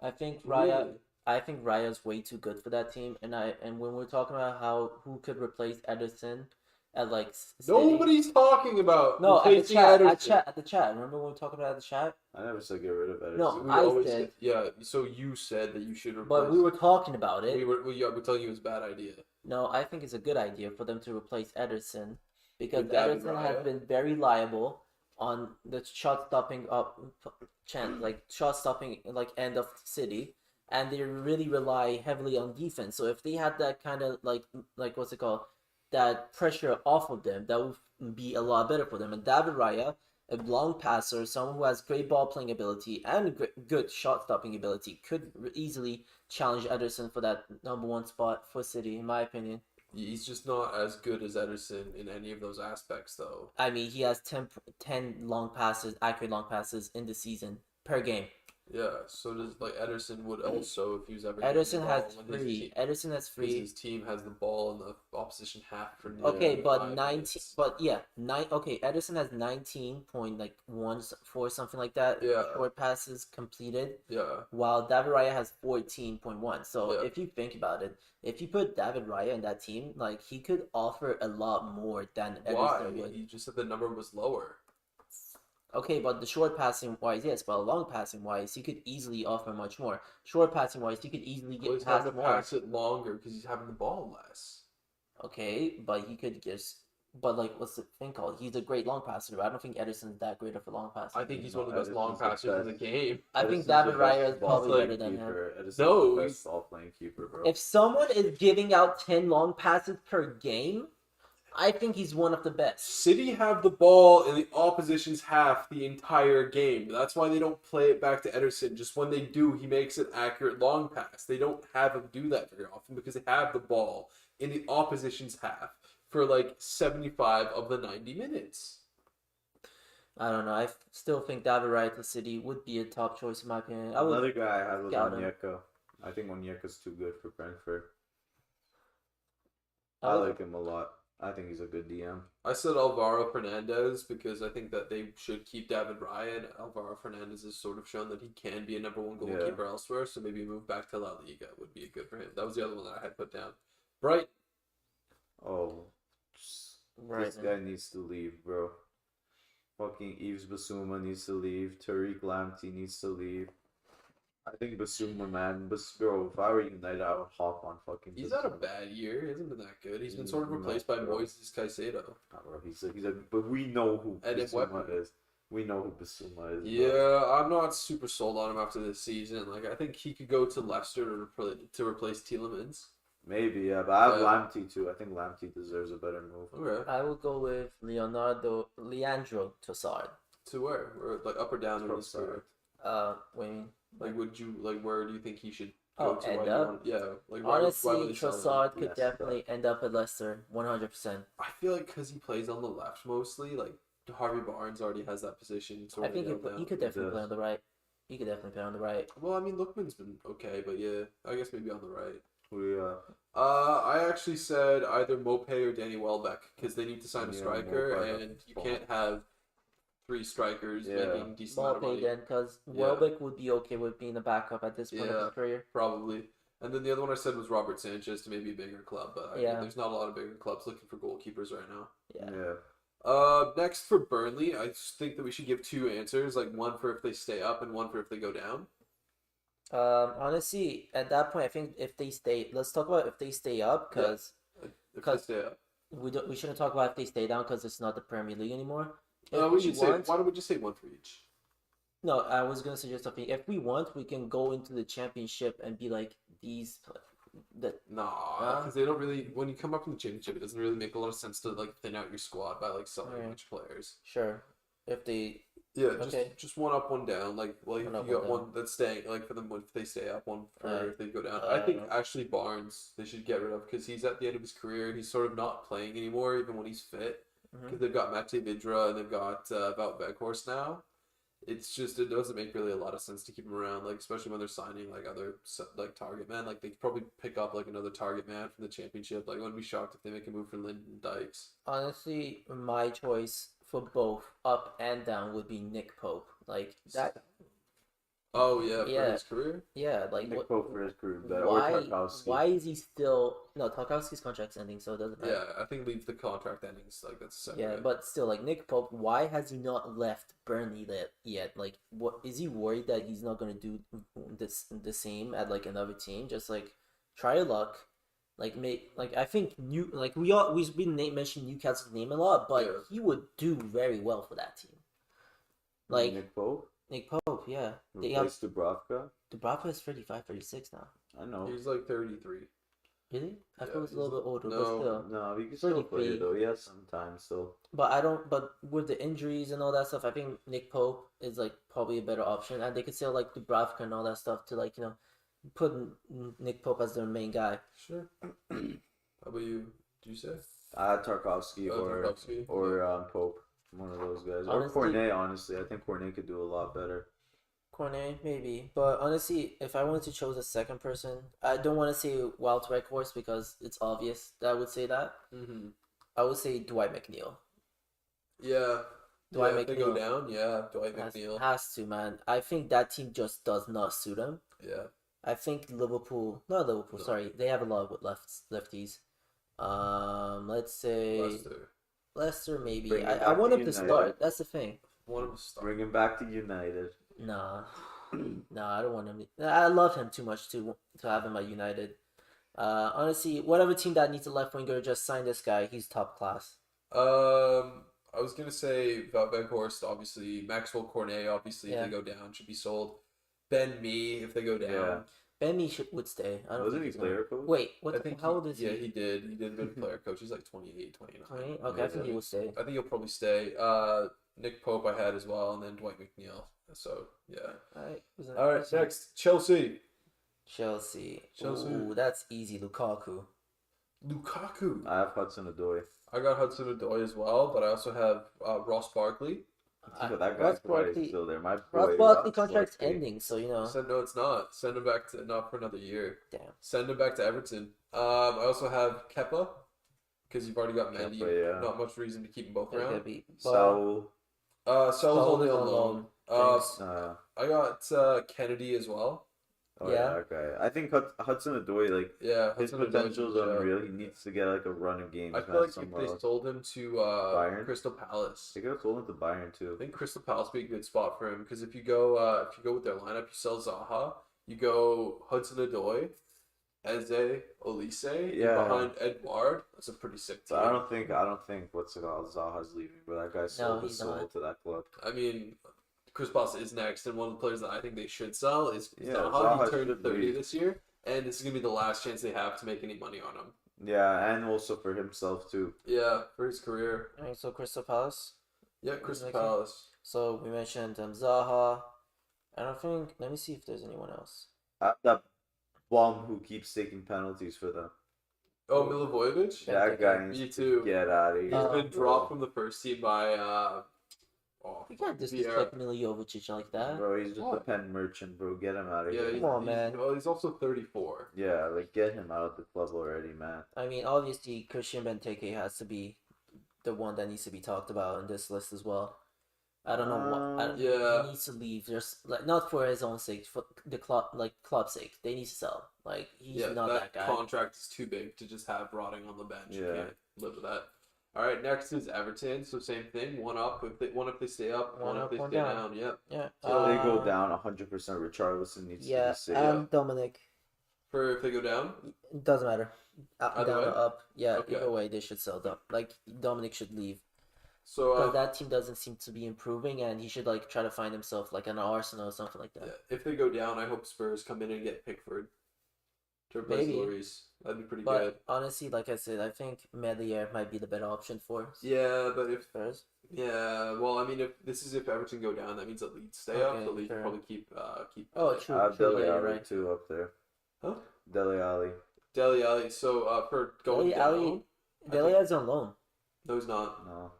I think Raya. Really? I think Raya's way too good for that team. And when we're talking about who could replace Ederson at like City- Nobody's talking about No, at the replacing chat. Ederson. At the chat. Remember when we were talking about at the chat? I never said get rid of Ederson. No, We I always said- yeah. So you said that you should replace. But we were talking about it. we're telling you it was a bad idea. No, I think it's a good idea for them to replace Ederson because With David Ederson Raya? has been very liable on the shot stopping shot stopping like end of City, and they really rely heavily on defense. So if they had that kind of like what's it called, that pressure off of them, that would be a lot better for them. And David Raya, a long passer, someone who has great ball playing ability and good shot stopping ability, could easily challenge Ederson for that number one spot for City, in my opinion. He's just not as good as Ederson in any of those aspects, though. I mean, he has 10 long passes, accurate long passes in the season per game. Yeah, so does Ederson would also if he was ever. getting Ederson the has ball when his three. team- Ederson has because three. his team has the ball in the opposition half for Okay, but 5 19. minutes. But yeah, Okay, Ederson has 19.14 something like that. Yeah. Short passes completed, Yeah, while David Raya has 14.1. So Yeah. if you think about it, if you put David Raya in that team, like he could offer a lot more than why? Ederson would. He just said the number was lower. Okay, but the short passing wise, yes, but long passing wise, he could easily offer much more. Short passing wise, he could easily Well, get he's past having to more. pass it longer because he's having the ball less. Okay, but he could just. But like, what's the thing called? He's a great long passer. But I don't think Edison's that great of a long passer. I think he's No, one of the best Ederson's long the passers in the best. game. I think Edison's David the best Raya is ball probably playing better than him. keeper. Edison's No, the he's- best ball playing keeper, bro. If someone is giving out 10 long passes per game, I think he's one of the best. City have the ball in the opposition's half the entire game. That's why they don't play it back to Ederson. Just when they do, he makes an accurate long pass. They don't have him do that very often because they have the ball in the opposition's half for like 75 of the 90 minutes. I don't know. I still think David Raya to City would be a top choice in my opinion. I Another would guy I had was scout him. Onyeka. I think Onyeka's too good for Brentford. I I would- like him a lot. I think he's a good DM. I said Alvaro Fernandez because I think that they should keep David Raya, and Alvaro Fernandez has sort of shown that he can be a number one goalkeeper elsewhere, so maybe move back to La Liga would be good for him. That was the other one that I had put down. Bright. Oh, Right, this guy needs to leave, bro. Fucking Yves Basuma needs to leave. Tariq Lamptey needs to leave. I think Basuma, man. But bro, if I were United, I would hop on fucking. He's Basuma. had a bad year. He hasn't been that good. He's been sort of replaced by bro. Moises Caicedo. Nah, bro, he's a. But we know who And Basuma is. We know who Basuma is. Bro. Yeah, I'm not super sold on him after this season. Like, I think he could go to Leicester to replace Tielemans. Maybe, yeah, but I have Yeah. Lamptey too. I think Lamptey deserves a better move. Okay. I will go with Leandro Trossard. To where? Or like up or down in his career? What do you mean? Like, would you like? Where do you think he should go to? End Why do you up? want? Yeah. Like, why Honestly, would they sell him? Trossard could Yes, definitely end up at Leicester, 100%. I feel like because he plays on the left mostly, like Harvey Barnes already has that position. I Sort of think nailed he down. could definitely play does. on the right. He could definitely play on the right. Well, I mean, Lookman's been okay, but yeah, I guess maybe on the right. We I actually said either Mope or Danny Welbeck because they need to sign a Yeah, striker, Mope, and you can't have three strikers Yeah. making decent amount of Mbappe money. then, because Yeah. Welbeck would be okay with being a backup at this point of Yeah. his career. Probably. And then the other one I said was Robert Sanchez to maybe a bigger club, but I mean, Yeah. there's not a lot of bigger clubs looking for goalkeepers right now. Yeah. Next for Burnley, I just think that we should give two answers, like one for if they stay up and one for if they go down. Honestly, at that point, I think if they stay, let's talk about if they stay up, because If they 'Cause- stay up. we shouldn't talk about if they stay down because it's not the Premier League anymore. We should say, why don't we just say one for each? No, I was gonna suggest something. If we want, we can go into the championship and be like these. Nah, because they don't really. When you come up in the championship, it doesn't really make a lot of sense to like thin out your squad by like selling a bunch of players. Sure, if they Yeah, Okay. just one up, one down. Like, well, if One you up, got one one that's staying, like for them if they stay up, one for Alright. if they go down. I think Uh, actually Barnes they should get rid of because he's at the end of his career and he's sort of not playing anymore, even when he's fit. Mhm. Because they've got Mate Vidra and they've got Wout Weghorst now. It's just it doesn't make really a lot of sense to keep him around, like especially when they're signing like other like target men. Like they could probably pick up like another target man from the championship. Like I wouldn't be shocked if they make a move for Lyndon Dykes. honestly, my choice for both up and down would be Nick Pope. Like that. Oh yeah, for Yeah. his career. Yeah, like Nick what? Pope for his career, or Why? Tarkowski. Why is he still? No, Tarkowski's contract's ending, so it doesn't matter. Yeah, I think leave the contract endings like that's separate. Yeah, but still, like Nick Pope, why has he not left Burnley yet? Like, what is he worried that he's not gonna do the same at like another team? Just like try your luck, like I think we've been mentioning Newcastle's name a lot, but Yeah. he would do very well for that team. Like Nick Pope Nick Pope, yeah. They have replaced Dubravka. Dubravka is 35, 36 now. I know. He's like 33. Really? I thought Yeah, it was a little he's- bit older, no. but still. No, he can still play 33. it though. He has some time still. But I don't. But with the injuries and all that stuff, I think Nick Pope is like probably a better option, and they could sell like Dubravka and all that stuff to like put Nick Pope as their main guy. Sure. How about you? Did you say? I had Tarkovsky Tarkowski? or Pope. One of those guys. Honestly- or Cornet, honestly. I think Cornet could do a lot better. Cornet maybe, but honestly, if I wanted to choose a second person, I don't want to say Wild Weghorst because it's obvious that I would say that. Mm-hmm. I would say Dwight McNeil. Yeah. Dwight If they go McNeil. down, yeah, Dwight Has, McNeil. has to, man. I think that team just does not suit him. Yeah. I think Liverpool, not Liverpool, No. sorry, they have a lot with lefties. Let's say Leicester. Leicester maybe. Bring him I back want to him to United. start. That's the thing. One of them start. Bring him back to United. Nah, nah, I don't want him. I love him too much to have him at United. Honestly, whatever team that needs a left winger, just sign this guy. He's top class. I was gonna say Wout Weghorst, obviously. Maxwell Cornet, obviously, if Yeah. they go down, should be sold. Ben Mee, if they go down. Yeah. Would stay. I don't Wasn't think he he's gonna. player coach? Wait, I think how old is yeah, he? he did. He did been player coach. He's like 28, 29. 20? Okay, I think he will stay. I think he'll probably stay. Nick Pope I had as well, and then Dwight McNeil. So yeah. Alright, All right, next Chelsea. Chelsea. Chelsea. Ooh, that's easy. Lukaku. Lukaku. I have Hudson-Odoi. I got Hudson-Odoi as well, but I also have Ross Barkley. But that Ross guy's probably Barkley. still there. My boy, Ross Barkley Ross contract's Barkley. ending, so you know. Said no, it's not. Send him back to not for another year. Damn. Send him back to Everton. I also have Kepa because you've already got Mendy. Kepa, yeah. Not much reason to keep them both They're gonna around. be. So, Sel's only on on loan. Thanks. I got Kennedy as well. oh Yeah. yeah, okay. I think Hudson-Odoi, like, Yeah, his Hudson-Odoi's potential is a shout. unreal. He needs to get like a run of games. I feel man, like if somewhere they else. sold him to Bayern? Crystal Palace, They could have sold him to Bayern I too. think Crystal Palace would be a good spot for him because if you go with their lineup, you sell Zaha, you go Hudson-Odoi, Eze, Olise, and Yeah. behind Edouard. That's a pretty sick team. But I don't think what's it called, Zaha's leaving, but that guy's sold his he's soul not. to that club. I mean, Chris Palace is next, and one of the players that I think they should sell is Yeah, Zaha. Zaha He turned should 30 leave. this year, and this is gonna be the last chance they have to make any money on him. Yeah, and also for himself too. Yeah, for his career. Alright, so Crystal Palace. Yeah, Crystal Next one. Palace. So we mentioned Zaha. I don't think. Let me see if there's anyone else. That bum who keeps taking penalties for them. Oh, Milivojevic? Yeah. That guy Me needs too. to get out of He's here. been dropped from the first team by You can't Vieira. disrespect Milivojevic like that. Bro, he's just a What? pen merchant, bro. Get him out of Yeah, here. he's, Come on, he's- man. Well, he's also 34. Yeah, like get him out of the club already, man. I mean, obviously, Christian Benteke has to be the one that needs to be talked about in this list as well. I don't know what. Yeah. He needs to leave. Just like not for his own sake, for the club's sake. They need to sell. Like he's Yeah, not that guy. contract is too big to just have rotting on the bench. You Yeah. can't live with that. All right, next is Everton. So same thing. One if they stay up, One one if up, they one stay down. down. Yep. Yeah. So they go down 100%. Richarlison needs to Yeah, just say and Dominic. For if they go down. It doesn't matter. Up, Either down way? or up. Yeah, Okay. either way, they should sell them. Like Dominic should leave So because that team doesn't seem to be improving, and he should like try to find himself like an Arsenal or something like that. yeah, if they go down, I hope Spurs come in and get Pickford to replace Maybe. Lloris. That'd be pretty But good. honestly, like I said, I think Medier might be the better option for Yeah, but if Spurs. well, I mean, if Everton go down, that means that Leeds stay up. Okay, So Leeds fair. probably keep. Oh, yeah. true. I have true, Dele yeah, you're Alli right. too up there. Huh? Dele Alli. Dele Alli. So for going Dele down, Alli, I Dele think- Alli's on loan. no, he's not. No.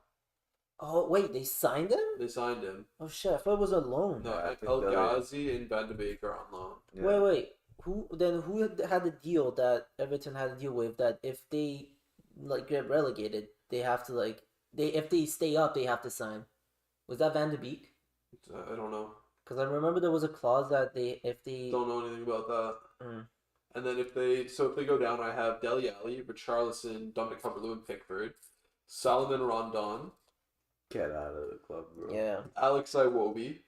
Oh wait, they signed him? They signed him. Oh shit, I thought it was a loan. No, Yeah, I think El Dele- Ghazi and Van de Beek are on loan. Yeah. Wait. Who had the deal that Everton had to deal with that if they like get relegated, they have to like if they stay up, they have to sign. Was that Van de Beek? I don't know. Because I remember there was a clause that if they Don't know anything about that. Mm. And then if they go down, I have Dele Alli, Richarlison, Dominic Calvert-Lewin, Pickford, Salomon Rondon, Get out of the club, bro. yeah. Alex Iwobi.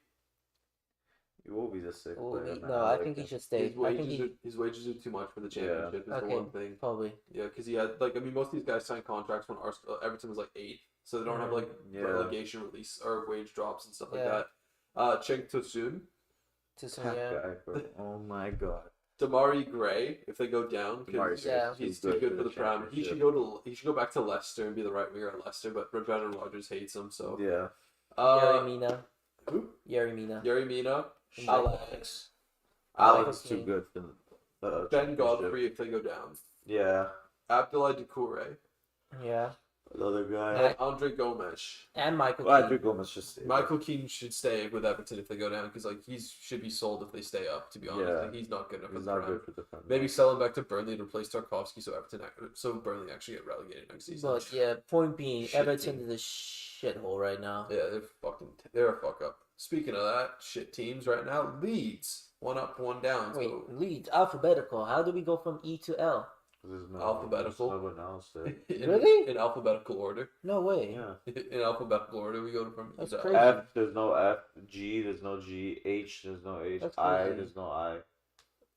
Iwobi's a sick Well, player, man. no, I like think he him. should stay. His I think wages, his wages are too much for the championship. Is the Okay. one thing. probably. Yeah, because he had most of these guys signed contracts when Everton was like 8, so they don't have like Yeah. relegation release or wage drops and stuff like Yeah. that. Cheng Tosun, Yeah. That guy, bro. Oh my god. Damari Gray, if they go down, Damari because Yeah. he's too good for the Prem. He should go back to Leicester and be the right winger at Leicester, but Brendan Rodgers hates him. So Yeah. Yerry Mina. who? Yerry Mina. Yerry Mina, And Alex, Alex is Okay. too good for the Ben championship. Godfrey if they go down, Yeah. Abdoulaye Doucouré, Yeah. Another guy. and Andre Gomes. And Michael Well, Keane. Andrew Gomez just stay. Michael Keane should stay with Everton if they go down because he should be sold if they stay up. To be honest, Yeah. like, he's not good enough. He's for the not Prem. good for the Prem. Maybe sell him back to Burnley to replace Tarkovsky so Burnley actually get relegated next season. But yeah, point being, Shit Everton team. is a shithole right now. Yeah, they're a fuck up. Speaking of that, shit teams right now, Leeds, one up, one down. Wait, So Leeds, alphabetical. How do we go from E to L? There's no, Alphabetical. There's no one else there. Really? in alphabetical order. No way. Yeah. In alphabetical order, we go from E That's to L. crazy. F, there's no F. G, there's no G. H, there's no H. That's I, crazy. there's no I.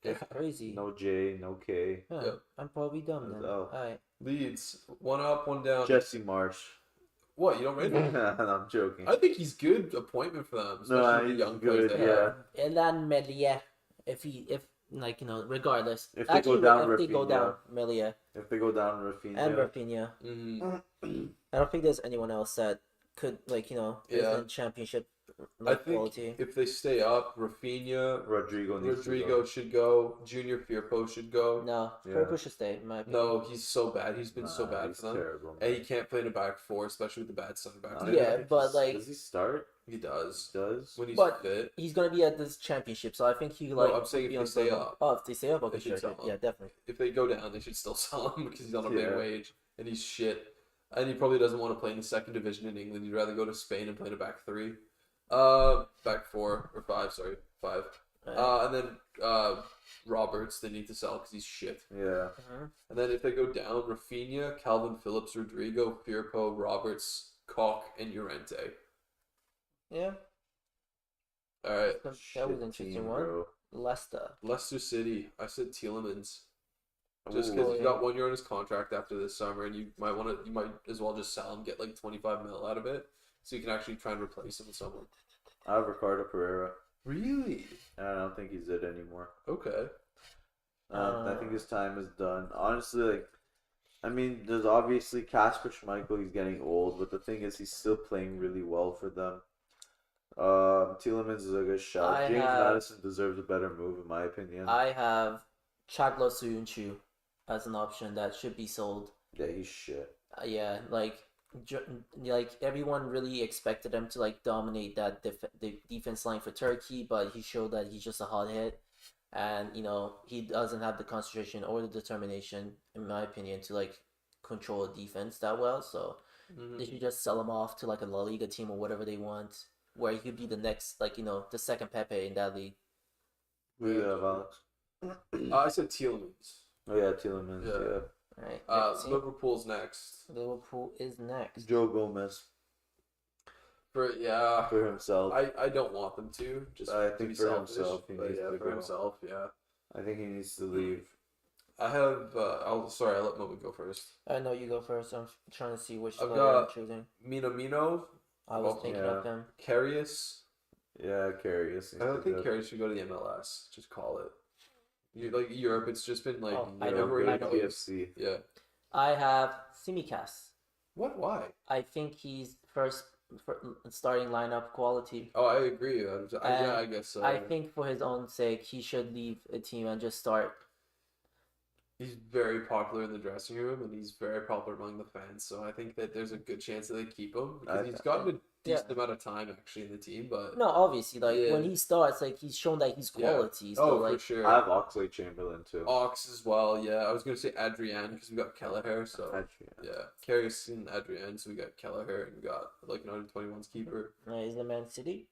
That's crazy. No J, no K. Huh, Yep. I'm probably dumb then. That's L. Alright. Leeds, one up, one down. Jesse Marsh. What, you don't rate him? I'm joking. I think he's good appointment for them, especially No, the he's young players good, they have. yeah. Elan Melia. If like regardless. If they go Actually, down if they go Rafinha. down Melia If they go down Rafinha. and Rafinha, Mm-hmm. I don't think there's anyone else that could is Yeah. in championship I think quality. if they stay up, Rafinha, Rodrigo needs to Rodrigo go. should go. Junior Firpo should go. No, Yeah. Firpo should stay. In my opinion. No, he's so bad. He's been so bad He's for them. terrible, And man. he can't play in a back four, especially with the bad center backs. I they don't Yeah, think but, like- does he start? He does. He does. When he's But- fit. He's gonna be at this championship, so I think he No, I'm saying would be if on they stay the level. up. Oh, if they stay up, okay, They should sure, sell yeah, him. definitely. If they go down, they should still sell him because he's on a big Yeah. wage and he's shit. And he probably doesn't want to play in the second division in England. He'd rather go to Spain and play in a back three. Back four or five. Sorry, five. And then Roberts they need to sell because he's shit. Yeah. And then if they go down, Rafinha, Calvin Phillips, Rodrigo, Firpo, Roberts, Koch, and Llorente. Yeah, All right, that was Shit an interesting team, one. bro. Leicester. Leicester City. I said Tielemans. Just Ooh. because he's got 1 year on his contract after this summer, and you might as well just sell him, get like 25 mil out of it, so you can actually try and replace him with someone. I have Ricardo Pereira. Really? And I don't think he's it anymore. Okay. I think his time is done. Honestly, like, I mean, there's obviously Kasper Schmeichel. He's getting old, but the thing is, he's still playing really well for them. Tielemans is a good shot. I James have- Madison deserves a better move, in my opinion. I have Chadlo Suyunchu as an option that should be sold. Yeah, he's shit. Yeah, like everyone really expected him to dominate that the defense line for Turkey, but he showed that he's just a hot hit, and he doesn't have the concentration or the determination, in my opinion, to control a defense that well. So they should just sell him off to a La Liga team or whatever they want, where he could be the next the second Pepe in that league. Who do you have, Alex? I said Tielemans. Oh yeah, Tielemans. Yeah. Yeah. Right. Liverpool's next. Liverpool is next. Joe Gomez For for himself. I don't want them to. Just I to think be for selfish, himself, he but needs yeah, to for go. himself, yeah. I think he needs to leave. I have. I'll let Momo go first. I know you go first. I'm trying to see which I've player I'm got- choosing. Minamino, I was well, thinking yeah. of him. Karius. Yeah, Karius. I don't think Karius should go to the MLS. Just call it. Europe, it's just been I know, overrated I know. teams. PFC. Yeah. I have Simicast. What? Why? I think he's first for starting lineup quality. Oh, I agree. Yeah, I guess so. I think for his own sake, he should leave a team and just start. He's very popular in the dressing room, and he's very popular among the fans. So I think that there's a good chance that they keep him because he's gotten a decent amount of time actually in the team. But No, obviously, Yeah. when he starts, he's shown that he's Yeah. quality. oh, So for sure. I have Oxlade Chamberlain too. Ox as well. Yeah, I was gonna say Adrian because we got Kelleher. So Actually, yeah, Karius and Adrian. So we got Kelleher and we got an under-21's keeper. He's the Man City.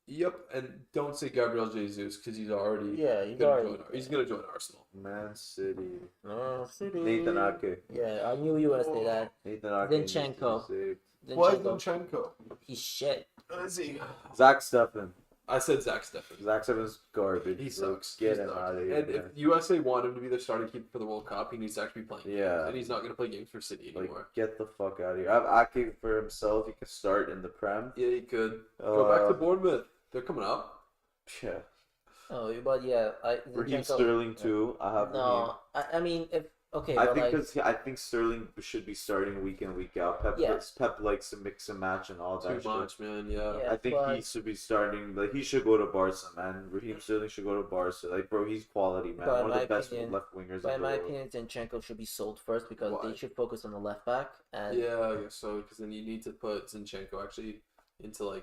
Yep, and don't say Gabriel Jesus because he's already Yeah, he's gonna already. he's gonna join Arsenal. Man City. Man City. Nathan Ake. Yeah, I knew you were gonna say that. Nathan Ake. needs to be Zinchenko. saved. Zinchenko. He's shit. Is he? Zach Steffen. I said Zach Steffen. Zach Steffen's garbage. He so sucks. Get He him sucks. out of here. And if man. USA want him to be their starting keeper for the World Cup, he needs to actually be playing. Yeah. Games, and he's not going to play games for City anymore. Get the fuck out of here. I have Ake for himself. He can start in the Prem. Yeah, he could. Go back to Uh, Bournemouth. They're coming up. Yeah. Oh, but yeah, Raheem Zinchenko- Sterling too. I have Raheem. No, I mean if okay, I but think I think Sterling should be starting week in week out. Yeah. Pep likes to mix and match and all that Too shit. much, man. Yeah. Yeah. I think but- he should be starting. Like he should go to Barca, man. Raheem Sterling should go to Barca. Like bro, he's quality, man. But in One of my the best opinion- left wingers. But in in the my world. opinion, Zinchenko should be sold first because Why? they should focus on the left back. And Yeah, I guess so. Because then you need to put Zinchenko actually into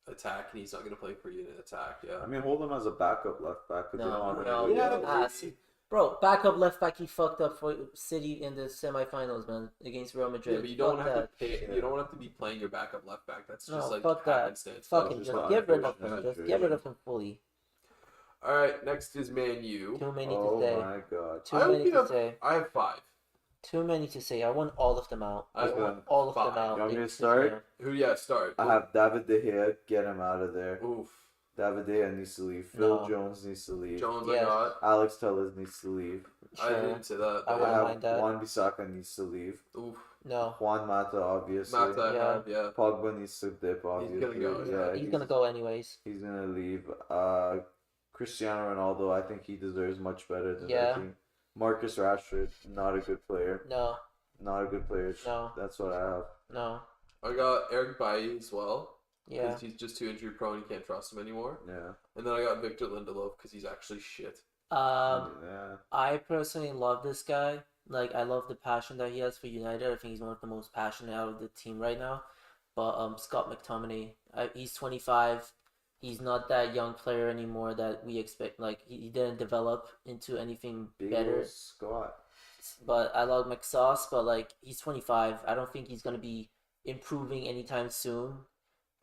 attack, and he's not going to play for you in attack. Yeah. I mean, hold him as a backup left back. 'Cause they don't no, want no, to Yeah, see, bro, backup left back. He fucked up for City in the semifinals, man, against Real Madrid. Yeah, but you don't Fuck have that. to pay. You don't have to be playing your backup left back. That's No, just fuck that. happenstance. Fucking just just not get rid of unfortunate him. Just get rid of him fully. All right, next is Man U. Too many Oh to say. my god. Too I many only to have- say. I have 5. Too many to say. I want all of them out. I I want all of them five. out. You want me to It's- start? yeah. Who? Yeah, start. I have David De Gea. Get him out of there. Oof. David De Gea needs to leave. Phil No. Jones needs to leave. Jones, Yeah. I got. Alex Tellez needs to leave. I Sure. didn't say that. I I wouldn't have mind that. Juan Bissaka needs to leave. Oof. No, Juan Mata, obviously. Mata, I Yeah. have. Yeah. Pogba needs to dip, obviously. gonna go, Yeah, he's gonna go anyways. He's gonna leave. Cristiano Ronaldo, I think he deserves much better than Yeah. that team. Marcus Rashford, not a good player. No, Not a good player. No. That's what I have. no, I got Eric Bailly as well yeah. because he's just too injury prone. You can't trust him anymore. Yeah. And then I got Victor Lindelof because he's actually shit. Yeah. I personally love this guy. Like, I love the passion that he has for United. I think he's one of the most passionate out of the team right now. But Scott McTominay, he's 25. He's not that young player anymore that we expect. Like, he didn't develop into anything Big better. old Scott. But I love McSauce, but like, he's 25. I don't think he's gonna be improving anytime soon,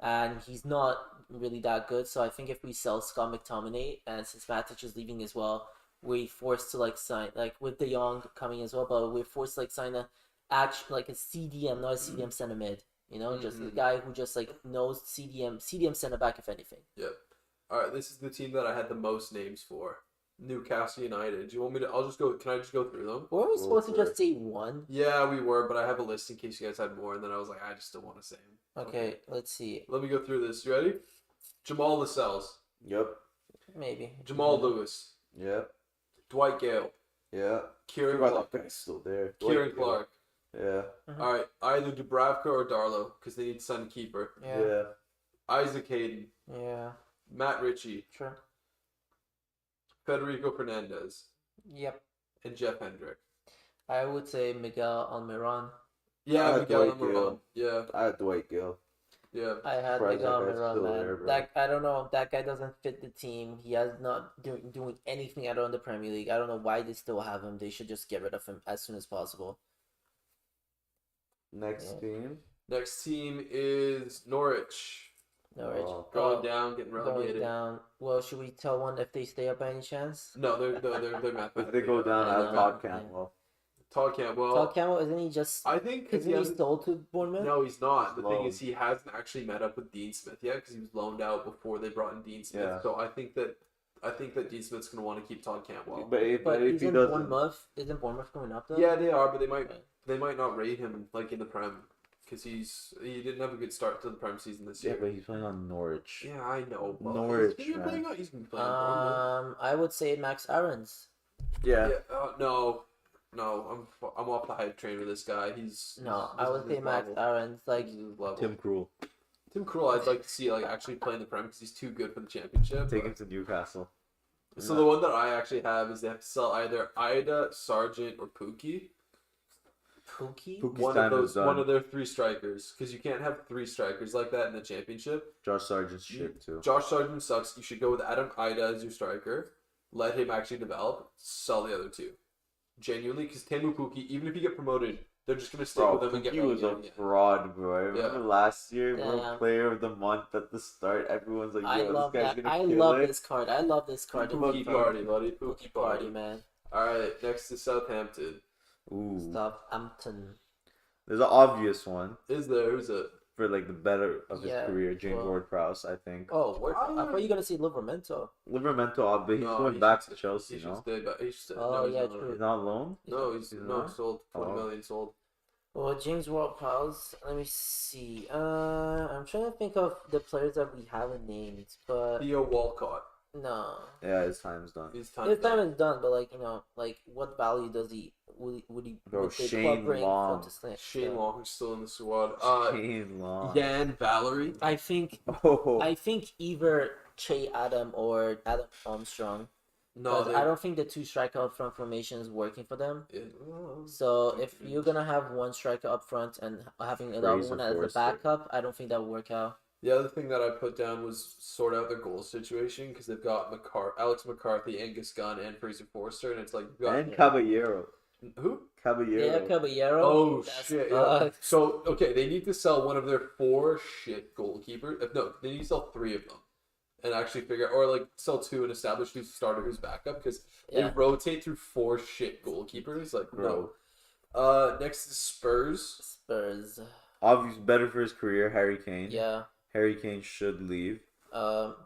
and he's not really that good. So I think if we sell Scott McTominay, and since Matic is leaving as well, we're forced to like sign, like with De Jong coming as well, but we're forced to like sign like a CDM, not a CDM center mid. You know, just a guy who just like knows CDM center back if anything. Yep. All right, this is the team that I had the most names for. Newcastle United. Do you want me to? I'll just go. Can I just go through them? Were we Go supposed to for just say one? Yeah, we were, but I have a list in case you guys had more, and then I was like, I just don't want to say them. Okay, let's see. Let me go through this. You ready? Jamal Lascelles, Yep. Maybe. Jamal Lewis, Yep. Dwight Gale, Yeah. Kieran Forgot Clark. that guy's still there. Kieran Dwight, Clark. Yeah. All right, either Dubravka or Darlow because they need to sign a keeper. Yeah. Yeah. Isaac Hayden, Yeah. Matt Ritchie, Sure. Federico Fernandez, Yep. and Jeff Hendrick. I would say Miguel Almiron. Yeah, Miguel Dwight Almiron. Gale. Yeah, I had Dwight Gale. yeah. I had Surprised Miguel that guy's Almiron, still man. there, bro. That I don't know. That guy doesn't fit the team. He has not doing anything at all in the Premier League. I don't know why they still have him. They should just get rid of him as soon as possible. Next Yeah. team. Next team is Norwich. Norwich. Oh, Going down, getting Going relegated. down. Well, should we tell one if they stay up by any chance? No, they're If mathematically they go down, I I know, have Todd yeah. Cantwell. Todd Campbell. Todd Campbell, isn't he just? I think because Isn't he sold to Bournemouth? No, he's not. The He's thing loaned. is, he hasn't actually met up with Dean Smith yet because he was loaned out before they brought in Dean Smith. Yeah. So I think that Dean Smith's gonna want to keep Todd Campbell. But if he isn't doesn't, Isn't Bournemouth going up though? Yeah, they are, but Right. they might not rate him like in the Prem because he didn't have a good start to the Prem season this yeah, year. but he's playing on Norwich. Yeah, I know. But Norwich, he's gonna be man. playing. He's gonna be playing. On I would say Max Aarons. Yeah. Bournemouth. No. I'm off the hype train with this guy. No, I this would is say his Max level. Aarons. Like, This is his level. Tim Krul. Tim Krul, I'd like to see actually play in the Prem because he's too good for the championship. Take him to Newcastle. So the one that I actually have is they have to sell either Ida, Sargent, or Pookie. Pookie. Pookie's One time of is those, done. one of their three strikers, because you can't have three strikers like that in the championship. Josh Sargent's shit too. Josh Sargent sucks. You should go with Adam Ida as your striker. Let him actually develop. Sell the other two. Genuinely, because Teemu Pookie, even if you get promoted, they're just gonna stick Bro, with him and get Pookie was a relegated. fraud, bro. I remember last year, bro, Yeah. player of the month at the start. Everyone's like, I yo, love this guy's that. gonna I kill love it. this card. I love this card. Pookie party, buddy. Pookie party, man. All right, next is Southampton. Ooh. Southampton. There's an obvious one Is there? Who's it? for like the better of his Yeah, career, James well- Ward-Prowse, I think. Oh, I thought you were gonna say Livramento. Livramento, but he's No, going he back should- to Chelsea, He should no? stay back. He should stay. Oh, no, he's yeah, not. true. He's not alone? No, he's not? sold. 40 Oh. million sold. Well, James Ward-Prowse. Let me see. I'm trying to think of the players that we haven't named, but Theo Walcott. no. Yeah, his time's done. His time. His time is done, but like what value does he would he Bro, would the Shane club bring Long. to Slint? Shane So, Long is still in the squad. Shane Long. Yan Valerie. I think Oh, either Che Adam or Adam Armstrong. No, Because I don't think the two striker up front formation is working for them. Yeah. So if you're gonna have one striker up front and having another Fraser one as a Forster. backup, I don't think that would work out. The other thing that I put down was sort out their goal situation because they've got Alex McCarthy, Angus Gunn, and Fraser Forster, and it's like you've got and Caballero. who? Caballero. Yeah, Caballero. Oh That's shit! Yeah. fucked. So okay, they need to sell one of their 4 shit goalkeepers. No, they need to sell 3 of them, and actually figure, or like sell 2 and establish who's starter, who's backup, because they Yeah. rotate through 4 shit goalkeepers. Like Bro. no. Next is Spurs. Spurs. Obviously, better for his career, Harry Kane. Yeah. Harry Kane should leave.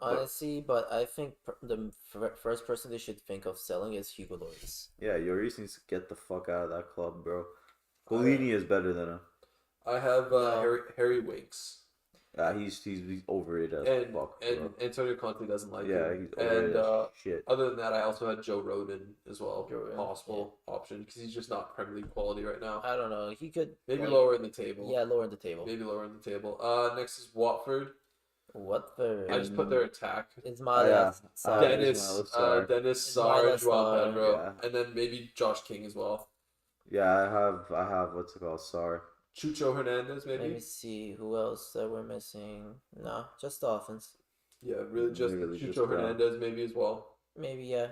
Honestly, but I think the first person they should think of selling is Hugo Lloris. Yeah, Lloris needs to get the fuck out of that club, bro. Golini is better than him. I have No. Harry Winks. He's overrated as And fuck, and bro. Antonio Conte doesn't like Yeah, him. he's And overrated as shit. other than that, I also had Joe Roden as well, Joe Roden, possible option because he's just not Premier League quality right now. I don't know. He could Maybe like, lower in the table. Yeah, lower in the table. Maybe lower in the table. Next is Watford. Watford. I just put their attack. It's Oh, Mali. yeah. Sorry. Dennis, Sarr. Dennis, It's Sarr, Mila Joao Sarr. Pedro, Yeah. and then maybe Josh King as well. Yeah, I have what's it called? Sar. Chucho Hernandez, Let maybe. me see who else that we're missing. No, just the offense. Yeah, really just Literally Chucho just that. Hernandez, maybe as well. Maybe yeah.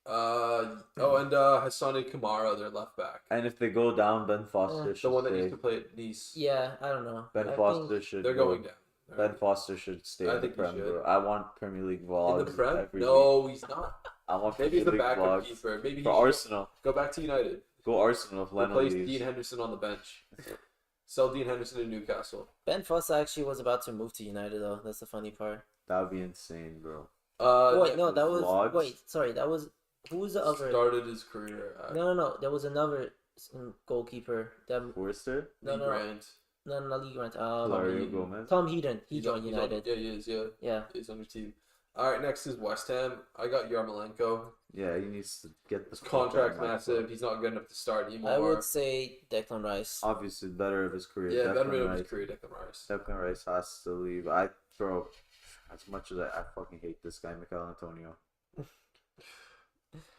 And Hassani Kamara, their left back. And if they go down, Ben Foster Eh. should The one that stay. used to play at Nice. Yeah, I don't know. Ben I Foster think should They're go. going down. Ben Foster should stay I in the think he Prem, should. bro. I want Premier League In vlogs the Prem? every week. No, he's not. I want Maybe he's the Premier League backup vlogs keeper. Maybe he for should Arsenal. go back to United. Go Arsenal if Leno Replace leaves. Dean Henderson on the bench. Sell Dean Henderson to Newcastle. Ben Foster actually was about to move to United though. That's the funny part. That would be insane, bro. Wait, no, that was vlogs? wait. Sorry, that was who was the other? Started his career at No. There was another goalkeeper. That Forster? no, Lee no, Grant. no, League Grant. Hilario Heaton. Gomez? Tom Heaton. He He's joined on- United. yeah, he is. Yeah, Yeah. he's on your team. All right, next is West Ham. I got Yarmolenko. Yeah, he needs to get the His contract's fuck out of my massive. club. He's not good enough to start anymore. I would say Declan Rice. Obviously, better of his career. yeah, better Declan of Rice. his career, Declan Rice. Declan Rice has to leave. Bro, as much as I fucking hate this guy, Mikel Antonio.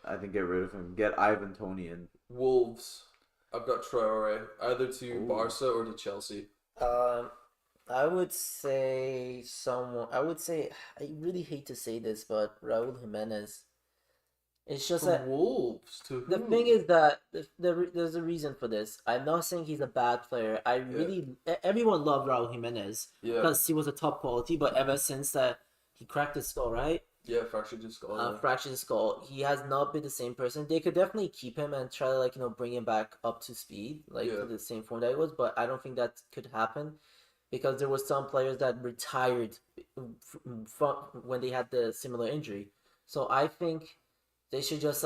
I think get rid of him. Get Ivan Toney in. Wolves. I've got Traore, either to Ooh. Barca or to Chelsea. I would say someone. I would say I really hate to say this, but Raúl Jimenez. It's just From that Wolves to the who? thing is that there's a reason for this. I'm not saying he's a bad player. Everyone loved Raúl Jimenez Yeah, because he was a top quality, but ever since that he cracked his skull, right? yeah, fractured his skull. Fractured his skull. He has not been the same person. They could definitely keep him and try to bring him back up to speed, Yeah. to the same form that he was. But I don't think that could happen because there were some players that retired from when they had the similar injury. So I think they should just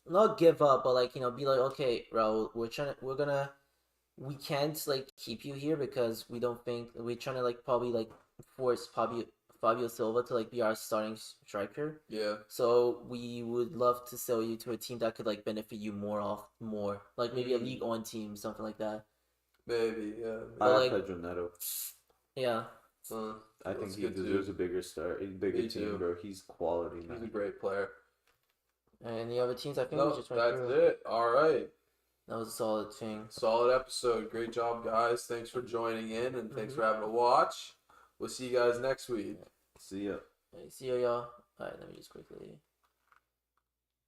not give up, but be like, okay, Raul, we can't keep you here because we don't think we're trying to probably force Fabio Silva to be our starting striker. Yeah, So we would love to sell you to a team that could benefit you more, like maybe a League One team, something like that. maybe. Yeah, I like- have Pedro Neto. Yeah. I think That's he good too. deserves a bigger start, a bigger Me team, too. bro. He's quality, He's a man. great player. Any other teams? I think No, we just went that's through. it. All right. That was a solid thing. Solid episode. Great job, guys. Thanks for joining in and thanks Mm-hmm. for having a watch. We'll see you guys next week. See ya. See you, y'all. All right, let me just quickly.